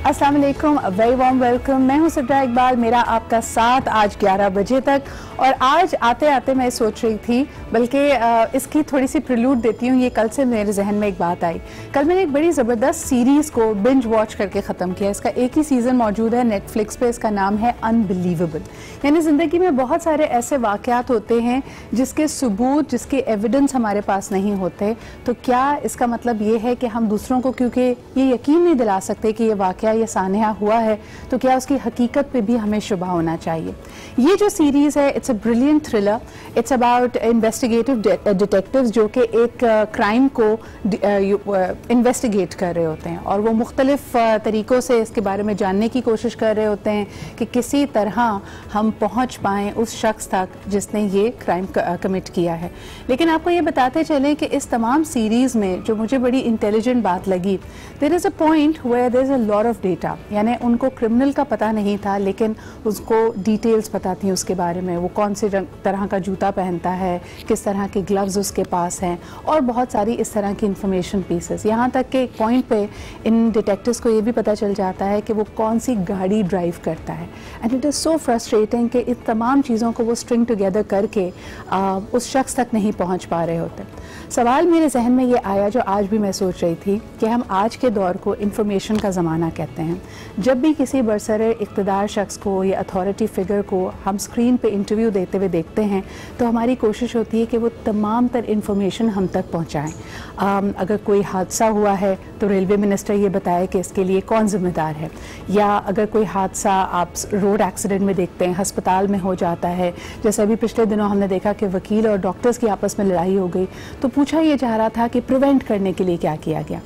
अस्सलाम वालेकुम, very warm welcome. मैं हूं सिद्रा इकबाल, मेरा आपका साथ आज 11 बजे तक। और आज आते आते मैं सोच रही थी, बल्कि इसकी थोड़ी सी प्रिल्यूड देती हूँ। ये कल से मेरे जहन में एक बात आई। कल मैंने एक बड़ी ज़बरदस्त सीरीज़ को बिंज वॉच करके ख़त्म किया। इसका एक ही सीज़न मौजूद है नेटफ्लिक्स पे। इसका नाम है अनबिलीवेबल। यानी ज़िंदगी में बहुत सारे ऐसे वाक़यात होते हैं जिसके सबूत, जिसके एविडेंस हमारे पास नहीं होते। तो क्या इसका मतलब ये है कि हम दूसरों को क्योंकि ये यकीन नहीं दिला सकते कि ये वाक़या, ये सानहा हुआ है, तो क्या उसकी हकीकत पे भी हमें शुबा होना चाहिए? ये जो सीरीज़ है, it's a brilliant thriller. It's about investigative detectives जो कि एक क्राइम को इन्वेस्टिगेट कर रहे होते हैं, और वो मुख्तलिफ तरीक़ों से इसके बारे में जानने की कोशिश कर रहे होते हैं कि किसी तरह हम पहुँच पाएँ उस शख्स तक जिसने ये क्राइम कमिट किया है। लेकिन आपको ये बताते चलें कि इस तमाम सीरीज़ में जो मुझे बड़ी इंटेलिजेंट बात लगी, there is a point where there is a lot of data. यानी उनको क्रिमिनल का पता नहीं था, लेकिन उसको डिटेल्स पता थी उसके बारे में। वो कौन से तरह का जूता पहनता है, किस तरह के ग्लव्स उसके पास हैं, और बहुत सारी इस तरह की इंफॉर्मेशन पीसेस। यहाँ तक कि एक पॉइंट पे इन डिटेक्टिव्स को ये भी पता चल जाता है कि वो कौन सी गाड़ी ड्राइव करता है। And it is so frustrating कि इन तमाम चीज़ों को वो स्ट्रिंग टुगेदर करके उस शख्स तक नहीं पहुँच पा रहे होते। सवाल मेरे जहन में ये आया, जो आज भी मैं सोच रही थी, कि हम आज के दौर को इंफॉर्मेशन का ज़माना कहते हैं। जब भी किसी बरसरे इक़्तिदार शख्स को या अथॉरिटी फ़िगर को हम स्क्रीन पे इंटरव्यू देते हुए देखते हैं, तो हमारी कोशिश होती है कि वो तमाम तर इंफॉर्मेशन हम तक पहुँचाएँ। अगर कोई हादसा हुआ है तो रेलवे मिनिस्टर ये बताए कि इसके लिए कौन ज़िम्मेदार है, या अगर कोई हादसा आप रोड एक्सीडेंट में देखते हैं, हस्पताल में हो जाता है, जैसे अभी पिछले दिनों हमने देखा कि वकील और डॉक्टर्स की आपस में लड़ाई हो गई, तो पूछा ये जा रहा था कि प्रिवेंट करने के लिए क्या किया गया।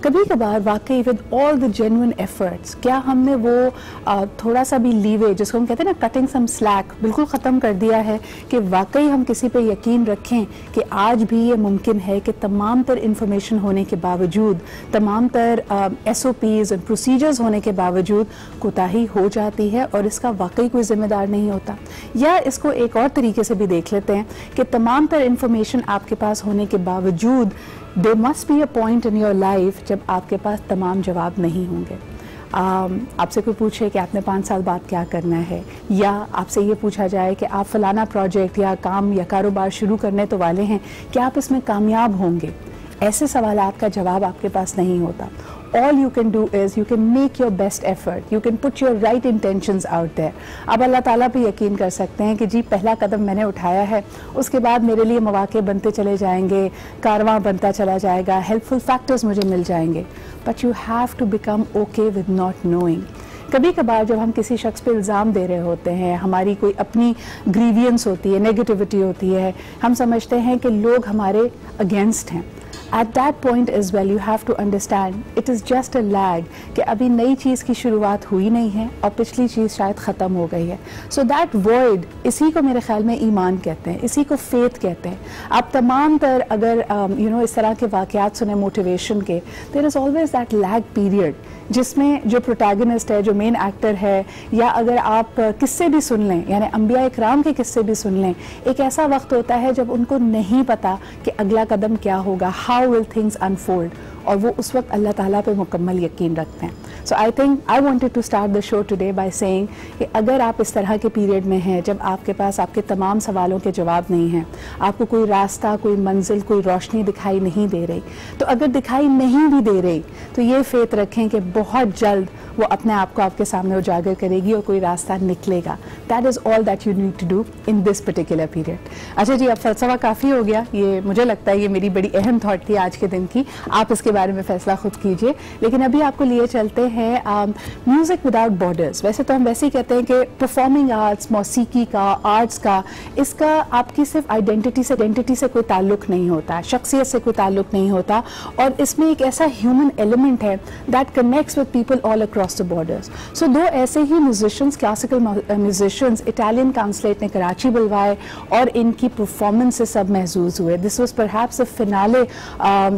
कभी कभार वाकई with all the genuine efforts, क्या हमने वो थोड़ा सा भी लीवे, जिसको हम कहते हैं ना कटिंग सम स्लैक, बिल्कुल ख़त्म कर दिया है कि वाकई हम किसी पे यकीन रखें कि आज भी ये मुमकिन है कि तमाम तर इंफॉर्मेशन होने के बावजूद, तमाम तर SOPs और प्रोसीजर्स होने के बावजूद कोताही हो जाती है और इसका वाकई कोई ज़िम्मेदार नहीं होता। या इसको एक और तरीके से भी देख लेते हैं कि तमाम तर इंफॉर्मेशन आपके पास होने के बावजूद there must be a point in your life जब आपके पास तमाम जवाब नहीं होंगे। आपसे कोई पूछे कि आपने 5 साल बाद क्या करना है, या आपसे ये पूछा जाए कि आप फलाना प्रोजेक्ट या काम या कारोबार शुरू करने तो वाले हैं, क्या आप इसमें कामयाब होंगे? ऐसे सवालात का जवाब आपके पास नहीं होता। All you can do is you can make your best effort, you can put your right intentions out there. अब अल्लाह ताला पे यकीन कर सकते हैं कि जी पहला कदम मैंने उठाया है, उसके बाद मेरे लिए मौके बनते चले जाएंगे, कारवां बनता चला जाएगा, हेल्पफुल फैक्टर्स मुझे मिल जाएंगे। But you have to become okay with not knowing. कभी कभार जब हम किसी शख्स पे इल्ज़ाम दे रहे होते हैं, हमारी कोई अपनी ग्रीवियंस होती है, नेगेटिविटी होती है, हम समझते हैं कि लोग हमारे अगेंस्ट हैं। At that point as well you have to understand it is just a lag कि अभी नई चीज़ की शुरुआत हुई नहीं है और पिछली चीज़ शायद ख़त्म हो गई है। So that void, इसी को मेरे ख्याल में ईमान कहते हैं, इसी को फेथ कहते हैं। आप तमाम तर अगर इस तरह के वाक़यात सुने मोटिवेशन के, there is always that lag period जिसमें जो प्रोटैगनिस्ट है, जो मेन एक्टर है, या अगर आप किस्से भी सुन लें, यानी अंबिया इकराम के किस्से भी सुन लें, एक ऐसा वक्त होता है जब उनको नहीं पता कि अगला कदम क्या होगा, हाउ विल थिंग्स अनफोल्ड, और वो उस वक्त अल्लाह ताला पे मुकम्मल यकीन रखते हैं। So I think I wanted to start the show today by saying कि अगर आप इस तरह के पीरियड में हैं जब आपके पास आपके तमाम सवालों के जवाब नहीं हैं, आपको कोई रास्ता, कोई मंजिल, कोई रोशनी दिखाई नहीं दे रही, तो अगर दिखाई नहीं भी दे रही तो ये फेथ रखें कि बहुत जल्द वो अपने आप को आपके सामने उजागर करेगी और कोई रास्ता निकलेगा। That is all that you need to do in this particular period. अच्छा जी, अब फलसफा काफ़ी हो गया। ये मुझे लगता है ये मेरी बड़ी अहम थॉट थी आज के दिन की। आप इसके बारे में फैसला खुद कीजिए, लेकिन अभी आपको लिए चलते हैं म्यूज़िक विदाउट बॉर्डर्स। वैसे तो हम वैसे ही कहते हैं कि परफॉर्मिंग आर्ट्स, मौसीकी का, आर्ट्स का, इसका आपकी सिर्फ आइडेंटिटी से कोई ताल्लुक नहीं होता, शख्सियत से कोई ताल्लुक नहीं होता, और इसमें एक ऐसा ह्यूमन एलिमेंट है that connects with people all across the borders. So दो ऐसे ही musicians, classical musicians, Italian consulate ने कराची बुलवाए और इनकी परफॉर्मेंस से सब महजूज हुए। This was perhaps a finale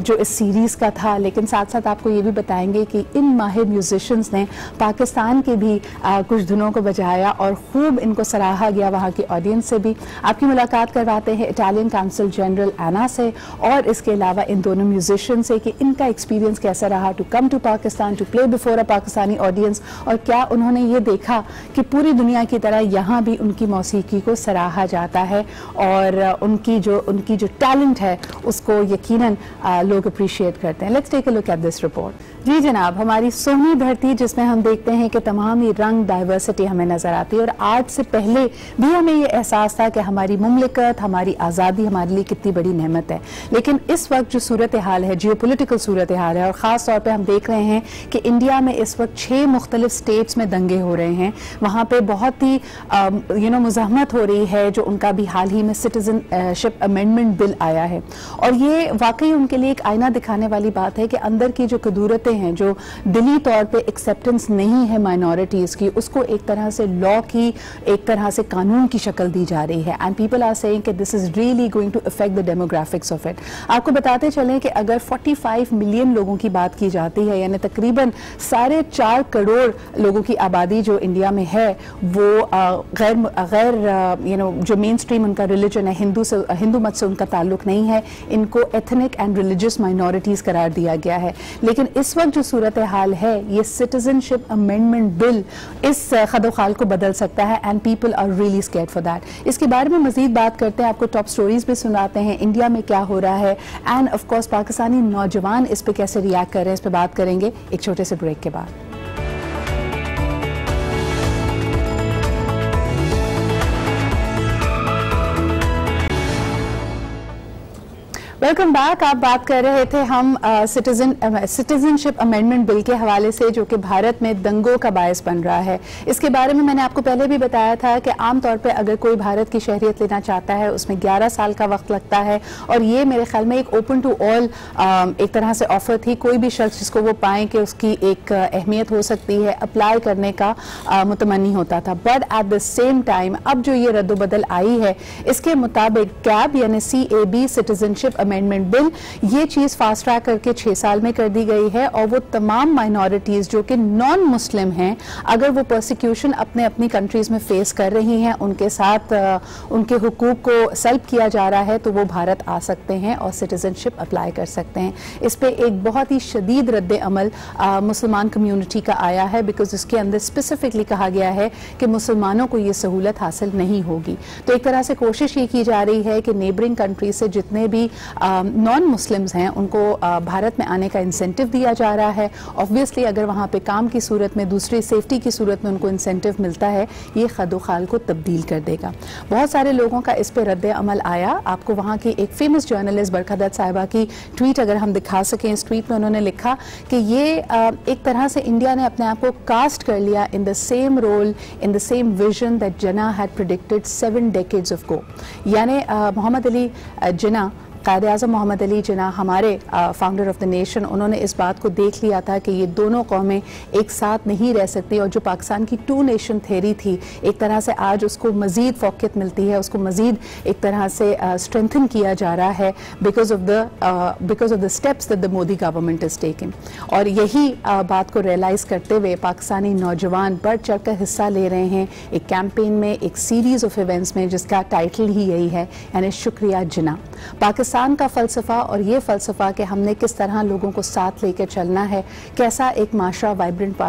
जो इस सीरीज़ का था, लेकिन साथ साथ आपको ये भी बताएंगे कि इन माहिर म्यूजिशियंस ने पाकिस्तान के भी कुछ धुनों को बजाया और खूब इनको सराहा गया वहाँ की ऑडियंस से भी। आपकी मुलाकात करवाते हैं इटालियन काउंसिल जनरल एना से, और इसके अलावा इन दोनों म्यूजिशियन से कि इनका एक्सपीरियंस कैसा रहा to come to Pakistan, to play before a Pakistani Pakistani audience, और क्या उन्होंने ये देखा कि पूरी दुनिया की तरह यहाँ भी उनकी मौसीकी को सराहा जाता है और उनकी जो टैलेंट है उसको यकीनन लोग अप्रिशिएट करते हैं। Let's take a look at this report. जी जनाब, हमारी सोनी धरती जिसमें हम देखते हैं कि तमाम ही रंग डाइवर्सिटी हमें नज़र आती है, और आज से पहले भी हमें ये एहसास था कि हमारी मुमलिकत, हमारी आज़ादी हमारे लिए कितनी बड़ी नेमत है। लेकिन इस वक्त जो सूरत हाल है, जियोपॉलिटिकल सूरत हाल है, और ख़ास तौर पे हम देख रहे हैं कि इंडिया में इस वक्त 6 मुख्तलिफ स्टेट्स में दंगे हो रहे हैं। वहाँ पे बहुत ही मुज़ाहमत हो रही है, जो उनका भी हाल ही में सिटीजनशिप अमेंडमेंट बिल आया है, और ये वाकई उनके लिए एक आईना दिखाने वाली बात है कि अंदर की जो कदूरतें हैं, जो दिली तौर पे एक्सेप्टेंस नहीं है माइनॉरिटीज़ की, उसको एक तरह से लॉ की, एक तरह से कानून की शक्ल दी जा रही है। एंड पीपल आर सेइंग कि this is really going to affect the demographics of it. आपको बताते चलें कि अगर 45 मिलियन लोगों की बात की जाती है, यानी तकरीबन 4.5 करोड़ लोगों की आबादी जो इंडिया में है, वो गैर जो मेन स्ट्रीम उनका रिलीजन है, हिंदू मत से उनका ताल्लुक नहीं है, इनको एथनिक एंड रिलीजियस माइनॉरिटीज़ करार दिया गया है। लेकिन इस वक्त जो सूरत हाल है, ये सिटीजनशिप अमेंडमेंट बिल इस खदोखाल को बदल सकता है, and people are really scared for that. इसके बारे में मजीद बात करते हैं, आपको टॉप स्टोरीज भी सुनाते हैं, इंडिया में क्या हो रहा है, एंड ऑफ कोर्स पाकिस्तानी नौजवान इस पे कैसे रिएक्ट कर रहे हैं, इस पे बात करेंगे एक छोटे से ब्रेक के बाद। Welcome back. आप बात कर रहे थे हम सिटीजनशिप अमेंडमेंट बिल के हवाले से, जो कि भारत में दंगों का बायस बन रहा है। इसके बारे में मैंने आपको पहले भी बताया था कि आमतौर पे अगर कोई भारत की शहरियत लेना चाहता है, उसमें 11 साल का वक्त लगता है, और ये मेरे ख्याल में एक ओपन टू ऑल एक तरह से ऑफर थी। कोई भी शख्स जिसको वो पाएँ कि उसकी एक अहमियत हो सकती है, अप्लाई करने का मुतमन्नी होता था। But at the same time अब जो ये रद्दोबदल आई है, इसके मुताबिक कैब यानी CAB सिटीजनशिप अमेंडमेंट बिल, ये चीज़ फास्ट ट्रैक करके 6 साल में कर दी गई है, और वो तमाम माइनॉरिटीज़ जो कि नॉन मुस्लिम हैं, अगर वो परसिक्यूशन अपने अपनी कंट्रीज़ में फेस कर रही हैं, उनके साथ उनके हुकूक को सल्ब किया जा रहा है, तो वो भारत आ सकते हैं और सिटीजनशिप अप्लाई कर सकते हैं। इस पर एक बहुत ही शदीद रद्द अमल मुसलमान कम्यूनिटी का आया है, बिकॉज इसके अंदर स्पेसिफिकली कहा गया है कि मुसलमानों को ये सहूलत हासिल नहीं होगी। तो एक तरह से कोशिश ये की जा रही है कि नेबरिंग कंट्री से जितने भी नॉन मुस्लिम्स हैं, उनको भारत में आने का इंसेंटिव दिया जा रहा है। ऑब्वियसली अगर वहाँ पे काम की सूरत में, दूसरी सेफ्टी की सूरत में उनको इंसेंटिव मिलता है, ये खदोखाल को तब्दील कर देगा। बहुत सारे लोगों का इस पर रद्द अमल आया। आपको वहाँ की एक फेमस जर्नलिस्ट बरखा दत्त साहिबा की ट्वीट अगर हम दिखा सकें, इस ट्वीट में उन्होंने लिखा कि ये एक तरह से इंडिया ने अपने आप को कास्ट कर लिया in the same role, in the same vision that Jinnah had predicted 7 decades ago। यानी मोहम्मद अली जिन्ना, कायद आज़म मोहम्मद अली जिन्ना, हमारे फाउंडर ऑफ द नेशन, उन्होंने इस बात को देख लिया था कि ये दोनों कौमें एक साथ नहीं रह सकती, और जो पाकिस्तान की 2 नेशन थ्योरी थी, एक तरह से आज उसको मज़ीद फोकियत मिलती है, उसको मज़ीद एक तरह से स्ट्रेंथन किया जा रहा है because of the steps that the Modi government is taking. और यही बात को रियलाइज़ करते हुए पाकिस्तानी नौजवान बढ़ चढ़ कर हिस्सा ले रहे हैं एक कैंपेन में, एक सीरीज़ ऑफ इवेंट्स में, जिसका टाइटल ही यही है, यानी शुक्रिया जिन्ना। पाकिस्तान का फ़लसफ़ा, और ये फ़लसफ़ा कि हमने किस तरह लोगों को साथ लेकर चलना है, कैसा एक माशरा वाइब्रेंट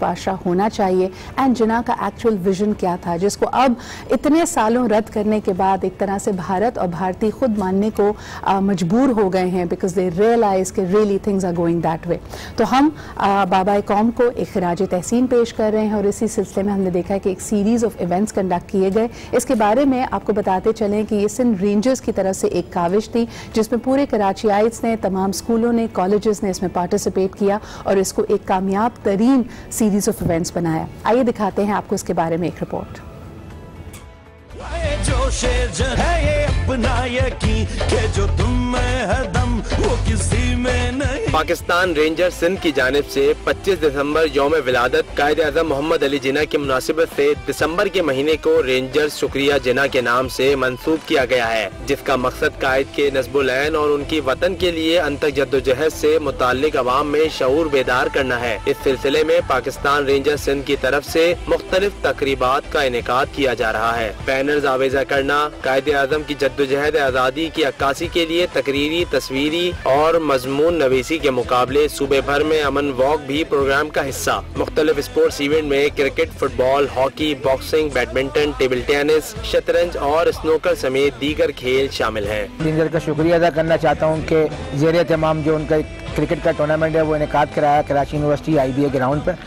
माशरा होना चाहिए, एंड जिन्ना का एक्चुअल विजन क्या था, जिसको अब इतने सालों रद्द करने के बाद एक तरह से भारत और भारतीय खुद मानने को मजबूर हो गए हैं, बिकॉज दे रियलाइज कि really things are going that way. तो हम बाबा कौम को एक खिराज तहसीन पेश कर रहे हैं, और इसी सिलसिले में हमने देखा कि एक सीरीज़ ऑफ इवेंट्स कंडक्ट किए गए। इसके बारे में आपको बताते चलें कि ये सिंध रेंजर्स की तरफ से एक काविश थी, जिसमें पूरे कराचीआइट्स ने, तमाम स्कूलों ने, कॉलेजेस ने इसमें पार्टिसिपेट किया, और इसको एक कामयाब तरीन सीरीज ऑफ इवेंट्स बनाया। आइए दिखाते हैं आपको इसके बारे में एक रिपोर्ट। है ये अपना यकीन कि जो तुम में है दम वो किसी में नहीं। पाकिस्तान रेंजर सिंध की जानिब से 25 दिसंबर यौम विलादत कायद आज़म मोहम्मद अली जिन्ना की मुनासिबत से दिसंबर के महीने को रेंजर शुक्रिया जिन्ना के नाम से मंसूब किया गया है, जिसका मकसद कायद के नस्बुल-ऐन और उनकी वतन के लिए अंतर जद्दोजहद से मुताल्लिक अवाम में शऊर बेदार करना है। इस सिलसिले में पाकिस्तान रेंजर सिंध की तरफ से मुख्तलिफ तकरीबात का इनेकाद किया जा रहा है। बैनर्स आवेजा करना, कायद आज़म की जद्दोजहद आज़ादी की अक्कासी के लिए तकरीरी, तस्वीरी और मजमून नवीसी के मुकाबले सूबे भर में अमन वॉक भी प्रोग्राम का हिस्सा। मुख्तलिफ स्पोर्ट्स इवेंट में cricket, football, hockey, boxing, badminton, table tennis, शतरंज और स्नूकर समेत दीगर खेल शामिल हैं। रेंजर का शुक्रिया अदा करना चाहता हूँ कि ज़ेरे तमाम जो उनका क्रिकेट का टूर्नामेंट है वो इनेकाद कराया कराची यूनिवर्सिटी IBA ग्राउंड पर,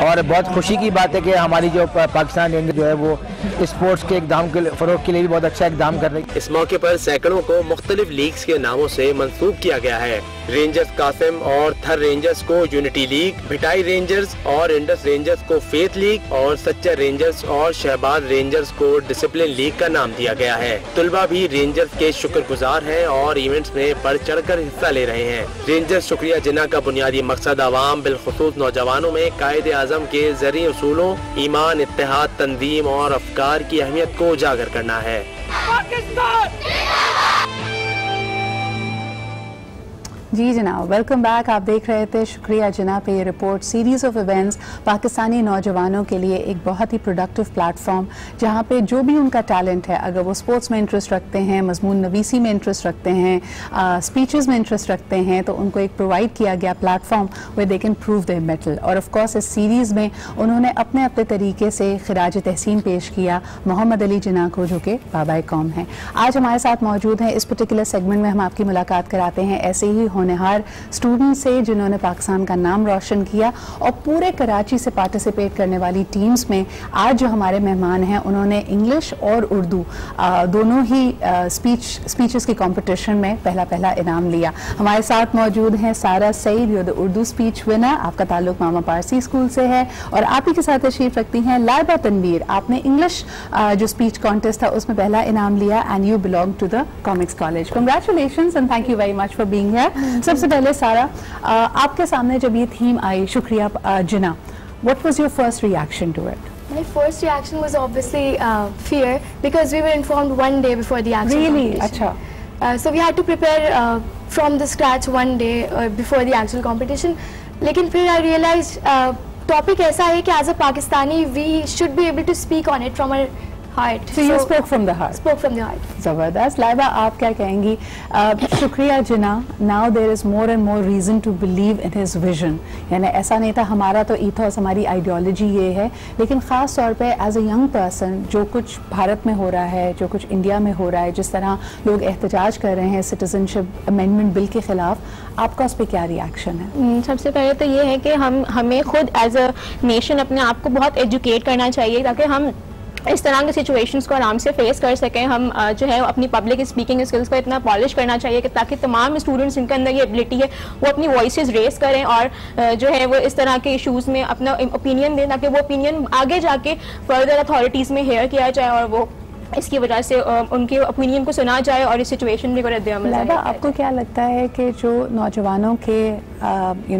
और बहुत खुशी की बात है कि हमारी जो पाकिस्तान रेंजर जो है वो स्पोर्ट्स के इक़दाम के फ़रोग़ के लिए भी बहुत अच्छा इक़दाम कर रही है। इस मौके पर सैकड़ों को मुख्तलिफ लीग्स के नामों से मंसूब किया गया है। रेंजर्स कासिम और थर रेंजर्स को यूनिटी लीग, भिटाई रेंजर्स और इंडस रेंजर्स को फेथ लीग और सच्चर रेंजर्स और शहबाज रेंजर्स को डिसिप्लिन लीग का नाम दिया गया है। तुलबा भी रेंजर्स के शुक्रगुजार हैं और इवेंट्स में बढ़ चढ़ कर हिस्सा ले रहे हैं। रेंजर्स शुक्रिया जिना का बुनियादी मकसद आवाम, बिलखुसूस नौजवानों में कायदे आज़म के ज़रूरी उसूलों, ईमान, इत्तेहाद, तंजीम और अफकार की अहमियत को उजागर करना है। जी जनाब, वेलकम बैक। आप देख रहे थे शुक्रिया जिना पे ये report, series of events Pakistani नौजवानों के लिए एक बहुत ही प्रोडक्टिव प्लेटफॉर्म, जहाँ पे जो भी उनका टैलेंट है, अगर वो स्पोर्ट्स में इंटरेस्ट रखते हैं, मजमून नवीसी में इंटरेस्ट रखते हैं, स्पीचेस में इंटरेस्ट रखते हैं, तो उनको एक प्रोवाइड किया गया platform way they can prove there metal. और ऑफ कोर्स इस सीरीज़ में उन्होंने अपने अपने तरीके से खिराज तहसीन पेश किया मोहम्मद अली जिना को, जो कि बाबाए कौम हैं। आज हमारे साथ मौजूद हैं। इस पर्टिकुलर सेगमेंट में हम आपकी मुलाकात कराते हैं ऐसे ही होनहार स्टूडेंट से जिन्होंने पाकिस्तान का नाम रोशन किया, और पूरे कराची से पार्टिसिपेट करने वाली टीम्स में आज जो हमारे मेहमान हैं उन्होंने इंग्लिश और उर्दू दोनों ही स्पीचेस की कंपटीशन में पहला इनाम लिया। हमारे साथ मौजूद हैं सारा सईद, जो द उर्दू स्पीच विनर, आपका ताल्लुक मामा पारसी स्कूल से है, और आप ही के साथ तशरीफ रखती हैं लाइबा तनवीर। आपने इंग्लिश जो स्पीच कॉन्टेस्ट था उसमें पहला इनाम लिया, and you belong to the comics college. Congratulations and thank you very much for being here. सबसे पहले सारा, आपके सामने जब ये थीम आई शुक्रिया जिना, what was your first reaction to it? My first reaction was obviously fear, because we were informed one day before the actual competition. अच्छा. So we had to prepare from the scratch one day before the actual competition. लेकिन फिर I realized topic ऐसा है कि as a Pakistani we should be able to speak on it from our heart. So you spoke from the heart. Spoke from the heart. जबरदस्त। लाइबा, आप क्या कहेंगी? शुक्रिया जिना, now there is more and more reason to believe in his vision। यानी ऐसा नहीं था हमारा तो ईथोस, हमारी आइडियोलॉजी ये है, लेकिन ख़ास तौर पे एज अ यंग पर्सन जो कुछ भारत में हो रहा है, जो कुछ इंडिया में हो रहा है, जिस तरह लोग एहतजाज कर रहे हैं सिटीजनशिप अमेंडमेंट बिल के खिलाफ, आपका उस पर क्या रिएक्शन है? सबसे पहले तो ये है कि हमें खुद एज अ नेशन अपने आप को बहुत एजुकेट करना चाहिए, ताकि हम इस तरह के सिचुएशंस को आराम से फेस कर सकें। हम जो है अपनी पब्लिक स्पीकिंग स्किल्स को इतना पॉलिश करना चाहिए कि ताकि तमाम स्टूडेंट्स जिनके अंदर ये एबिलिटी है वो अपनी वॉइसेस रेस करें, और जो है वो इस तरह के इश्यूज़ में अपना ओपिनियन दें, ताकि वो ओपिनियन आगे जाके फर्दर अथॉरिटीज़ में हेयर किया जाए, और वो इसकी वजह से उनके ओपिनियन को सुना जाए और इस सिचुएशन में रद्द-ए-अमल। आपको क्या लगता है कि जो नौजवानों के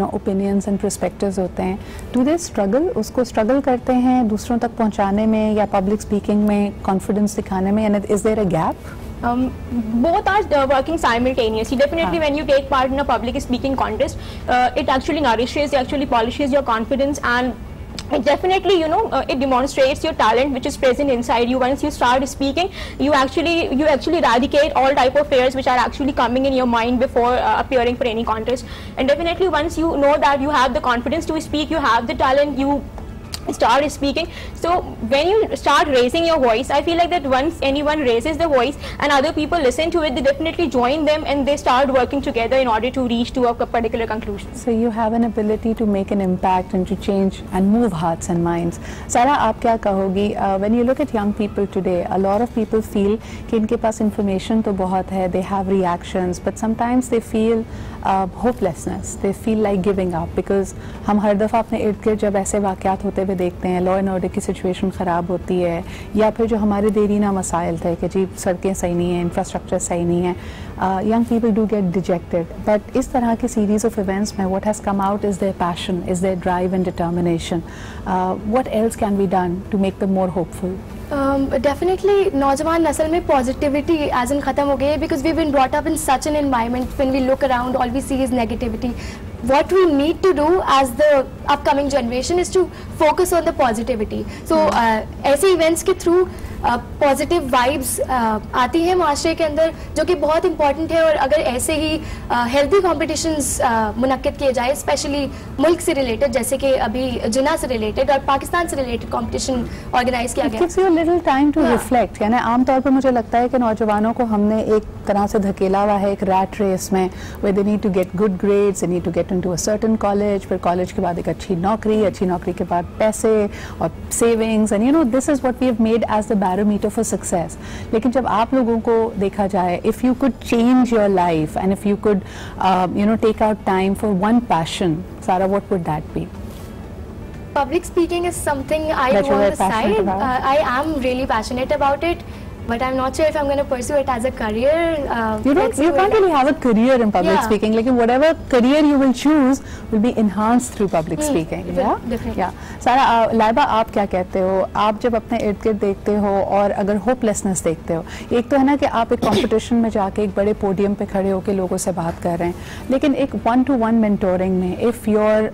ओपिनियंस एंड पर्सपेक्टिव्स होते हैं, डू दे स्ट्रगल, उसको स्ट्रगल करते हैं दूसरों तक पहुंचाने में या पब्लिक स्पीकिंग में कॉन्फिडेंस दिखाने में, and is there a gap? Both are working simultaneously. Definitely, when you take part in a public speaking contest, it actually nourishes, it actually polishes your confidence, and it definitely, it demonstrates your talent which is present inside you. Once you start speaking, you actually eradicate all type of fears which are actually coming in your mind before appearing for any contest. And definitely, once you know that you have the confidence to speak, you have the talent, you start speaking. So when you start raising your voice, I feel like that once anyone raises the voice and other people listen to it, they definitely join them and they start working together in order to reach to a particular conclusion. So you have an ability to make an impact and to change and move hearts and minds. Sara, आप क्या कहोगी? When you look at young people today, a lot of people feel कि इनके पास information तो बहुत है, they have reactions, but sometimes they feel hopelessness, they feel like giving up, because हम हर दफ़ा अपने इर्द गिर्द जब ऐसे वाक़यात होते हुए देखते हैं, लॉ एंड ऑर्डर की सिचुएशन ख़राब होती है, या फिर जो हमारे देरीना मसाइल थे कि जी सड़कें सही नहीं हैं, इंफ्रास्ट्रक्चर सही नहीं है, young people do get dejected. But इस तरह की series of events में what has come out is their passion, is their drive and determination. What else can be done to make them more hopeful? Definitely, नौजवान नस्ल में positivity as in ख़त्म हो गई है, because we've been brought up in such an environment. When we look around, all we see is negativity. what we need to do as the upcoming generation is to focus on the positivity. So ऐसे events के through positive vibes आती हैं माशरे के अंदर, जो कि बहुत इंपॉर्टेंट है. और अगर ऐसे ही हेल्दी कॉम्पिटिशंस मुनक्किद किए जाए, स्पेशली मुल्क से रिलेटेड, जैसे कि अभी जिना से रिलेटेड और पाकिस्तान से रिलेटेड कंपटीशन ऑर्गेनाइज किया गया. Gives you a little time to reflect. यानी आमतौर पर मुझे लगता है कि नौजवानों को हमने एक तरह से धकेला हुआ है एक रैट रेस में, where they need to get good grades, they need to get into a certain college, फिर कॉलेज के बाद एक अच्छी नौकरी के बाद पैसे और savings, and you know this is what we have made as the barometer for success. लेकिन जब आप लोगों को देखा जाए, if you could change your life and if you could you know take out time for one passion, Sara, what would that be? Public speaking is something I do on the side. I am really passionate about it, but I'm not sure if I'm going to pursue it as a career. You can't really have a career in public speaking. Like whatever career you will choose will be enhanced through public speaking. Definitely. Sara, Laiba, आप क्या कहते हो? आप जब अपने इर्द गिर्द देखते हो और अगर होपलेसनेस देखते हो, एक तो है ना कि आप एक कंपटीशन में जाके एक बड़े पोडियम पे खड़े होकर लोगों से बात कर रहे हैं, लेकिन एक 1-to-1 मेंटोरिंग में if your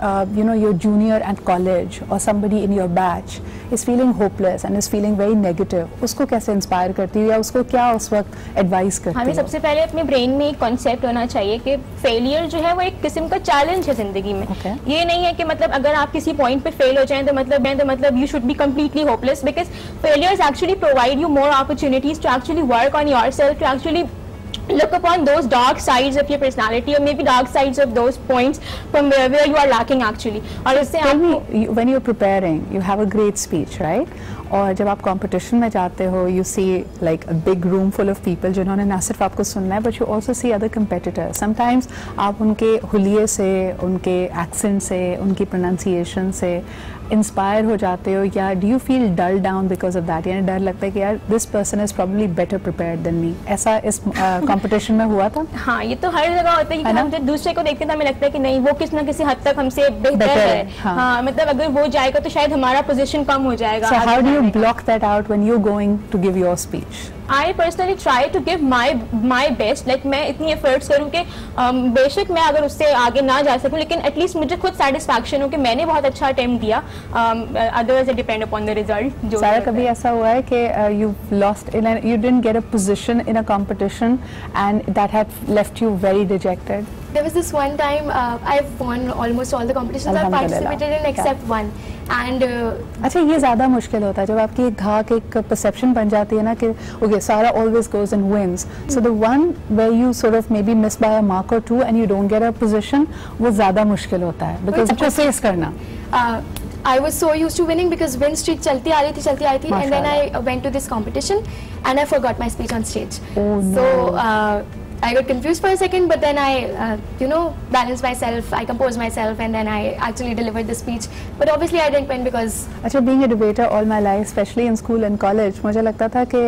your junior at college or somebody in your batch is feeling hopeless and is feeling very negative, उसको कैसे इंस्पायर करती हो या उसको क्या उस वक्त एडवाइस करती हो? हमें सबसे पहले अपने ब्रेन में एक कॉन्सेप्ट होना चाहिए कि फेलियर जो है वो एक किस्म का चैलेंज है जिंदगी में. ये नहीं है कि मतलब अगर आप किसी पॉइंट पे फेल हो जाएं तो मतलब you should be completely hopeless, because failures actually provide you more opportunities to actually work on yourself, to actually look upon those dark sides of your personality or maybe dark sides of those points from where you are lacking actually. और इससे आपको when you're preparing you have a great speech, right? और जब आप competition में जाते हो you see like a big room full of people जिन्होंने ना सिर्फ आपको सुनना है, but you also see other competitors. Sometimes आप उनके हुलिये से, उनके एक्सेंट से, उनकी प्रोनाउंसिएशन से इंस्पायर हो जाते हो, या do you feel dull down because of that? यानी डर लगता है कि यार this person is probably better prepared than me. ऐसा इस कंपटीशन में हुआ था? हाँ, ये तो हर जगह होता है कि हम जब दूसरे को देखते हैं तो हमें लगता है कि नहीं वो किसी ना किसी हद तक हमसे बेहतर है. हाँ, मतलब अगर वो जाएगा तो शायद हमारा पोजीशन कम हो जाएगा. So how do you block that out when you're going to give your speech? I personally try to give my best. Like मैं इतनी एफर्ट्स करूँ कि बेशक मैं अगर उससे आगे ना जा सकूँ, लेकिन एटलीस्ट मुझे खुद सेटिस्फैक्शन हो कि मैंने बहुत अच्छा अटेम्प्ट दिया. Otherwise it depend upon the result. सारा, कभी ऐसा हुआ है कि you lost in you didn't get a position in a competition and that had left you very dejected? There was this one time I've won almost all the competitions I've participated in except one. And अच्छा, ये ज़्यादा मुश्किल होता है जब आपकी एक धाक एक परसेप्शन बन जाती है ना कि okay, Sara always goes and wins. So the one where you sort of maybe miss by a mark or two and you don't get a position, वो ज़्यादा मुश्किल होता है because उसको फेस करना. I was so used to winning because win streak चलती आ रही थी, and then I went to this competition and I forgot my speech on stage. Oh, no. So I got confused for a second, but then I balanced myself, I composed myself, and then I actually delivered the speech. But obviously I didn't win because अच्छा, being a debater all my life, especially in school and college, मुझे लगता था कि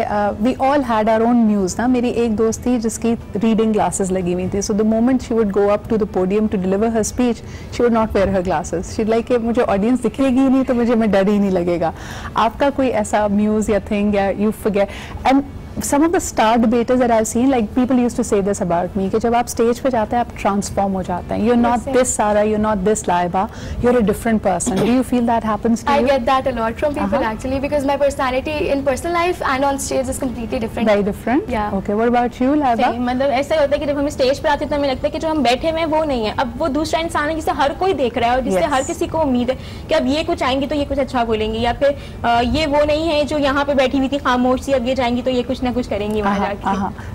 we all had our own muse ना. मेरी एक दोस्त थी जिसकी reading glasses लगी हुई थी, so the moment she would go up to the podium to deliver her speech, she would not wear her glasses. She'd like कि मुझे audience दिखेगी ही नहीं तो मुझे डर ही नहीं लगेगा. आपका कोई ऐसा muse या thing या you forget? And some of the star debaters that I've seen, like people used to say this about me कि जब आप स्टेज पे जाते हैं आप ट्रांसफॉर्म हो जाते हैं. You're not this Sara, you're not this Laiba, you're a different person. Do you feel that happens to you? I get that a lot from people actually, because my personality in personal life and on stage is completely different. Very different? Yeah. Okay, what about you, Laiba? मतलब ऐसा होता है कि जब हम stage पर आते हैं तो हमें लगता है कि जो हम बैठे हुए हैं वो नहीं है, अब वो दूसरा इंसान है जिसे हर कोई देख रहा है और जिससे हर किसी को उम्मीद है कि अब ये कुछ आएंगी तो ये कुछ अच्छा बोलेंगी, या फिर ये वो नहीं है जो यहाँ पे बैठी हुई थी खामोश सी, अब ये जाएंगी तो ये कुछ ना कुछ करेंगी.